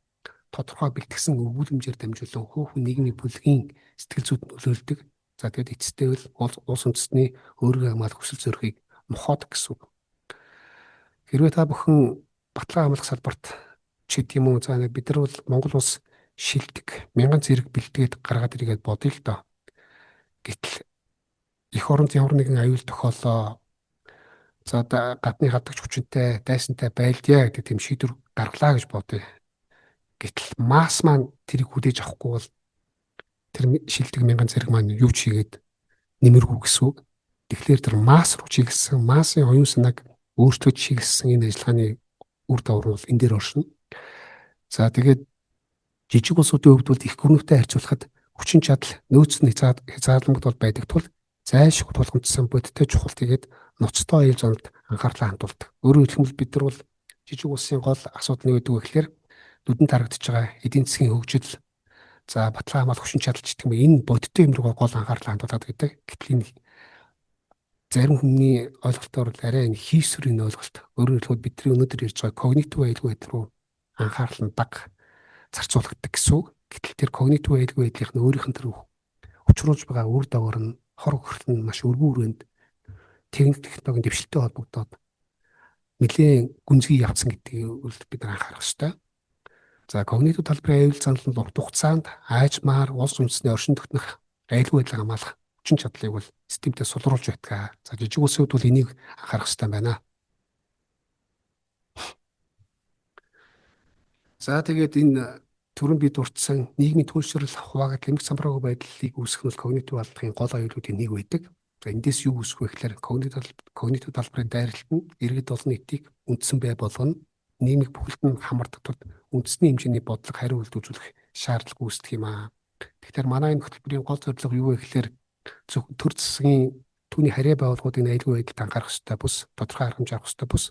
тодорхой бэлтгэсэн өгүүлэмжээр дамжуулан хөөхөн нийгмийн бүлгийн сэтгэл зүйд нөлөөлдөг. За тэгээд эцэстээ бол улс үндэстний өөрийгөө хамгаалах хүсэл зорилгыг мохоодог гэсэн үг. Хэрвээ та бүхэн баталгаа хамгаалах салбарт ч гэдэг юм уу, за бид нар бол Монгол улс шилдэг, мянган зэрэг бэлтгээд гаргаад ирээд бодъё л доо. Гэтэл эх оронд ямар нэгэн аюул тохиолоо за гадны хадагч хүчинтэй, дайсантай байлдъя гэдэг тийм шийдвэр гаргалаа гэж бодъё. Гэтэл масс маань тэрийг хүлээж авахгүй бол тэр шилдэг мянган зэрэг маань юу ч хийгээд нэмэргүй гэсэн үг. Тэгэхээр тэр масс руу чиглэсэн, массын оюун санааг өөртөө чиглэсэн энэ ажиллагааны үр дагавар бол энэ дээр оршино. За тэгээд жижиг улсуудын хувьд бол их гүрнүүтэй харьцуулахад хүчин чадал, нөөц нь хязгаарламжууд бол байдаг тул зайлшгүй тулгамдсан бодиттой чухал тэгээд ноцтой аюул зонд анхаарлаа хандуулдаг. Өөрөөр хэлбэл бид нар бол жижиг улсын гол асуудал нь юу гэхээр нүдэнд харагдаж байгаа эдийн засгийн хөгжил, за баталгаа хамгаалах хүчин чадал ч гэх юм энэ бодиттой юм руу гол анхаарлаа хандуулдаг гэдэг. Гэтэл энэ зарим хүний ойлголтоор бол арай энэ хийсвэрийн ойлголт. Өөрөөр хэлбэл бидний өнөөдөр ярьж байгаа когнитив аюулгүй байдал руу анхаарал нь баг зарцуулагддаг гэсэн үг. Гэтэл тэр когнитив аюулгүй байдлын өөрийнх нь тэр учруулж байгаа үр дагавар нь хор хөртөл нь маш өргөн хүрээнд техник технологийн дэвшилттэй холбогдоод нэлээд гүнзгий явцсан гэдгийг бид нар анхаарах ёстой. За когнитив талбарын аюул занал нь урт хугацаанд аажмаар улс үндэстний оршин тогтнох аюулгүй байдлыг хамгаалах хүчин чадлыг бол системтэй сулруулж байдаг. За жижиг улсын хувьд бол энийг анхаарах ёстой байна. За тэгээд энэ түрүүн бид дурдсан нийгмийн түлшрэл хуваагдал эмх самбараагүй байдлыг үүсгэх нь когнитив алдлын гол аюулуудын нэг байдаг. За эндээс юу үүсэх вэ гэхээр когнитив талбарын дайралт нь иргэд олон нийтийг үндсэн бай болгоно. Нийгмийн бүхэлдэнд хамардаг тул үндэсний хэмжээний бодлого хариу үйлдвэрлэх шаардлага үүсдэг юм аа. Тэгэхээр манай энэ хөтөлбөрийн гол зорилго юу вэ гэхээр зөвхөн төр засгийн түүний харьяа байгууллагуудын аюулгүй байдалд анхаарах ёстой бус, тодорхой арга хэмжээ авах ёстой бус,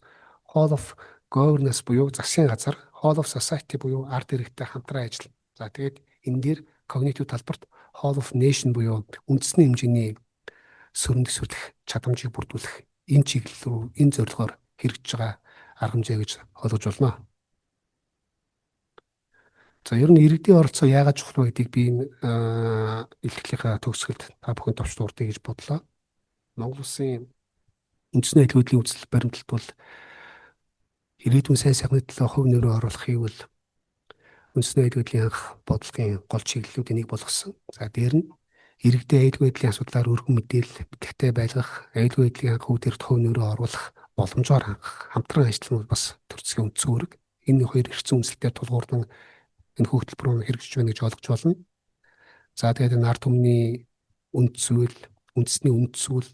Hall of Governance буюу засгийн газар, Hall of Society буюу ард иргэдтэй хамтран ажиллана. За тэгээд энэ дээр когнитив талбарт Hall of Nation буюу үндэсний хэмжээний сөрөнд төсвөрлөх чадамжийг бүрдүүлэх энэ чиглэл рүү энэ зорилгоор хэрэгжиж байгаа арга хэмжээ гэж ойлгож байна. За ер нь иргэдийн оролцоо яагаад чухал вэ гэдгийг би энэ илэрхийлэхээ төгсгөлд та бүхэнд товч дурдъя гэж бодлоо. Монгол улсын үндэсний аюулгүй үзэл баримталт бол ирээдүйн сайн сайхны төлөө хувь нэрөө оруулахыг бол үндэсний аюулгүй анх бодлогын гол чиглэлүүдийн нэг болгосон. За дээр нь иргэдийн аюулгүй байдлын асуудлаар өргөн мэдээлэл бэлтгэхтэй байлгах, аюулгүй байдлын анх үүдэрт хувь нэрөө оруулах, боломжоор хангах, хамтран ажиллах нь бас төр засгийн үндсэн үүрэг. Энэ хоёр эрхцэн үндэслэлээр тулгуурдан энэ хөтөлбөр нь хэрэгжиж байна гэж ойлгож байна. За тэгээд энэ ард түмний үнд зүйл, үндэсний үнд зүйл,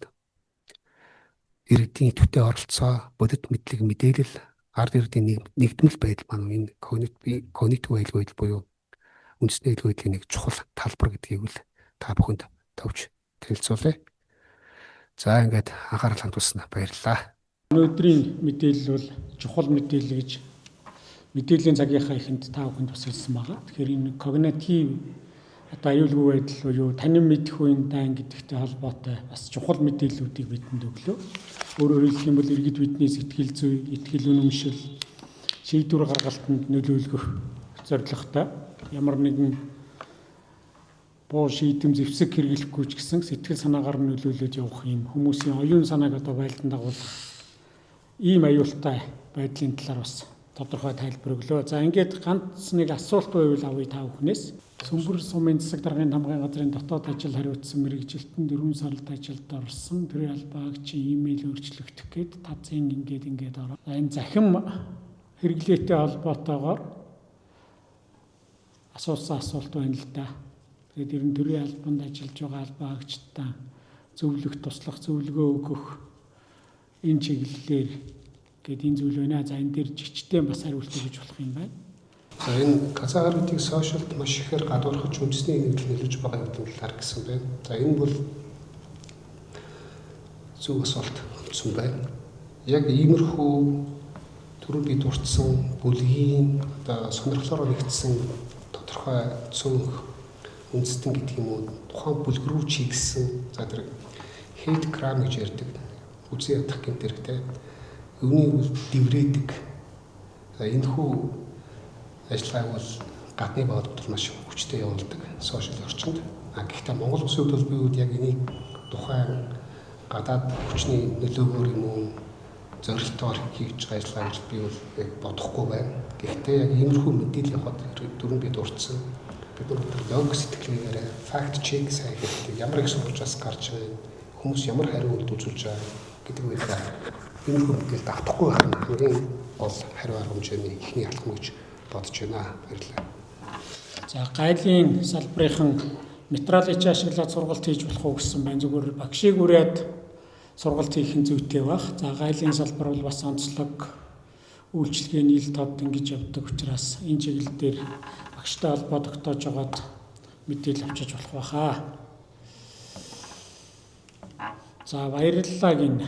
иргэдийн идэвхтэй оролцоо, бодит мэдлэг, мэдээлэл, ард иргэдийн нэгдмэл байдал маань энэ когнитив аюулгүй байдал буюу үндэсний аюулгүй байдлын нэг чухал талбар гэдгийг л та бүхэнд товч танилцуулъя. За ингээд анхаарал хандуулсан баярлалаа. Өнөөдрийн мэдээлэл бол чухал мэдээлэл гэж мэдээллийн цагийнхаа ихэнд та бүхэнд бас хэлсэн байгаа. Тэгэхээр энэ когнитив одоо аюулгүй байдал буюу танин мэдэх үеийн дайн гэдэгтэй холбоотой бас чухал мэдээллүүдийг бидэнд өглөө. Өөрөөр хэлэх юм бол иргэд бидний сэтгэл зүй, итгэл үнэмшил, шийдвэр гаргалтанд нөлөөлөх зорилготой ямар нэгэн боо шийдэм зэвсэг хэрэглэхгүй ч гэсэн сэтгэл санаагаар нөлөөлөд явах юм хүмүүсийн оюун санааг одоо байлдан дагуулах ийм аюултай байдлын талаар бас тодорхой тайлбар өглөө. За ингээд ганц нэг асуулт байвал авъя та бүхнээс. Сүмбэр сумын засаг даргын хамгааллын газрын дотоод ажил хариуцсан мэрэгжилтэн 4 сард ажилд орсон. Төрийн албаагчийн имэйл өөрчлөгдөх гээд тазын ингээд ороо. Энэ захим хэрэглээтэй холбоотойгоор асуусан асуулт байна л да. Тэгээд ер нь төрийн албанд ажиллаж байгаа албаагчдаа зөвлөх, туслах, зөвлөгөө өгөх энэ чиглэлээр гээд энэ зүйл байна. За энэ дээр жигчтэй бас хариулт өгч болох юм байна. За энэ казагаруудыг сошиалд маш ихээр гадуурхаж үндэсний нэгдэл нөлөөлж байгаа гэдэг талаар гэсэн байна. За энэ бол зөв асуулт гэсэн байна. Яг иймэрхүү түрүү би дурдсан бүлгийн одоо сонирхлоор нэгдсэн тодорхой цөөнх үндэстэн гэдэг юм уу тухайн бүлэг рүү чиглэсэн за тэр hate crime гэж ярьдаг үзэн ядах гэмт хэрэгтэй. Өвнийг дэврээдэг. За энэ хүү ажиллагааг бол гадны бодлоор маш хүчтэй явуулдаг сошиал орчинд. Гэхдээ Монгол улсын хувьд би яг энийг тухайн гадаад хүчний нөлөөгөөр юм уу зорилтоор хийж байгаа ажиллагаа гэж би бол бодохгүй байна. Гэхдээ яг иймэрхүү мэдээлэл явахад дөрөв би дурдсан. Бид нар лог сэтгэлээр fact check сайн хийх ямар их сурчаас гарч байгаа хүмүүс ямар хариулт үзүүлж байгаа гэдэг үедээ иймэрхүү мэдээлэл давтахгүй байх нь хамгийн гол хариу арга хэмжээний ихний алхам гэж бодож байна. Баярлалаа. За гайлын салбарынхан материалыг ашиглаад сургалт хийж болох уу гэсэн байна. Зүгээр багшийг үрээд сургалт хийх нь зүйтэй баг. За гайлын салбар бол бас онцлог үйлчлэгээний ил тод ингэж явдаг учраас энэ чиглэл дээр багштай холбоо тогтоож байгаад мэдээлэл авчиж болох байхаа. За баярлалаа гин.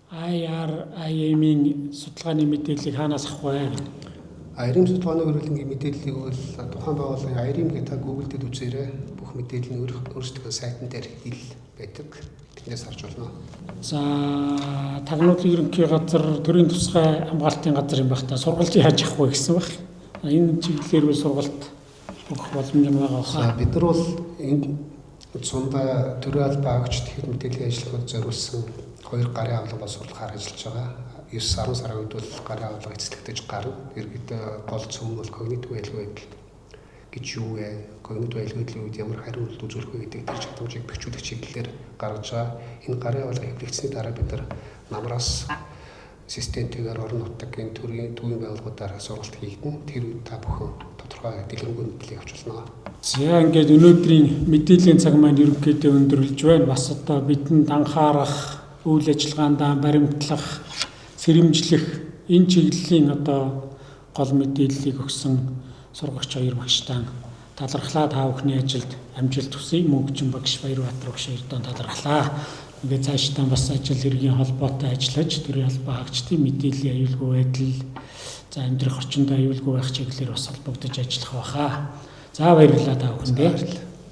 IRIM-ийн судалгааны мэдээллийг хаанаас авах вэ? IRIM судалгааны хөрөлөнгийн мэдээллийг бол тухайн байгууллагын IRIM гэдэг Google дээр үзээрэй. Бүх мэдээлэл нь өөрсдөө сайтн дээр ил байдаг. Тэрнээс харж болно. За тагнуулын ерөнхий газар төрийн тусгай хамгаалтын газар юм байх та сургалтыг яаж авах вэ гэсэн баг. Энэ чиглэлээр үл сургалт өгөх боломж нь байгаа хаа. Бид нар бол энэ цундаа төрийн албаагч тэгэхэд мэдээллийн ажиллагаанд зориулсан 2 гарын авлага боловсруулахаар ажиллаж байгаа. 9-10 сарын үед бол гарын авлага эцэлэгдэж гарна. Иргэд гол цөм бол когнитив айлгой байдал гэж юу вэ? Когнитив айлгойдлын үед ямар хариулт үзүүлэх вэ гэдэг тэр чадамжийг бэхжүүлэх чиглэлээр гаргаж байгаа. Энэ гарын авлага хэвлэгдсэний дараа бид нар намраас системтэйгээр орон нутгийн төрийн байгууллагуудаар сургалт хийгдэн. Тэр үед та бүхэн тодорхой дэлгэрэнгүй мэдээлэл авч болно. За ингээд өнөөдрийн мэдээллийн цаг маань ерөнхийдөө өндөрлөж байна. Бас одоо бидэнд анхаарах, үйл ажиллагаандаа баримтлах, сэрэмжлэх энэ чиглэлийн одоо гол мэдээллийг өгсөн сургагч хоёр багштай талархлаа. Та бүхний ажилд амжилт хүсье. Мөнгөчин багш Баярбаатар багш Эрдэнэ талархлаа. Ингээд цаашдаа бас ажил хэргийн холбоотой ажиллаж төрийн албаагчдын мэдээллийн аюулгүй байдал за амьдрах орчинд аюулгүй байх чиглэлээр бас холбогдож ажиллах байхаа. За баярлалаа та бүхэндээ.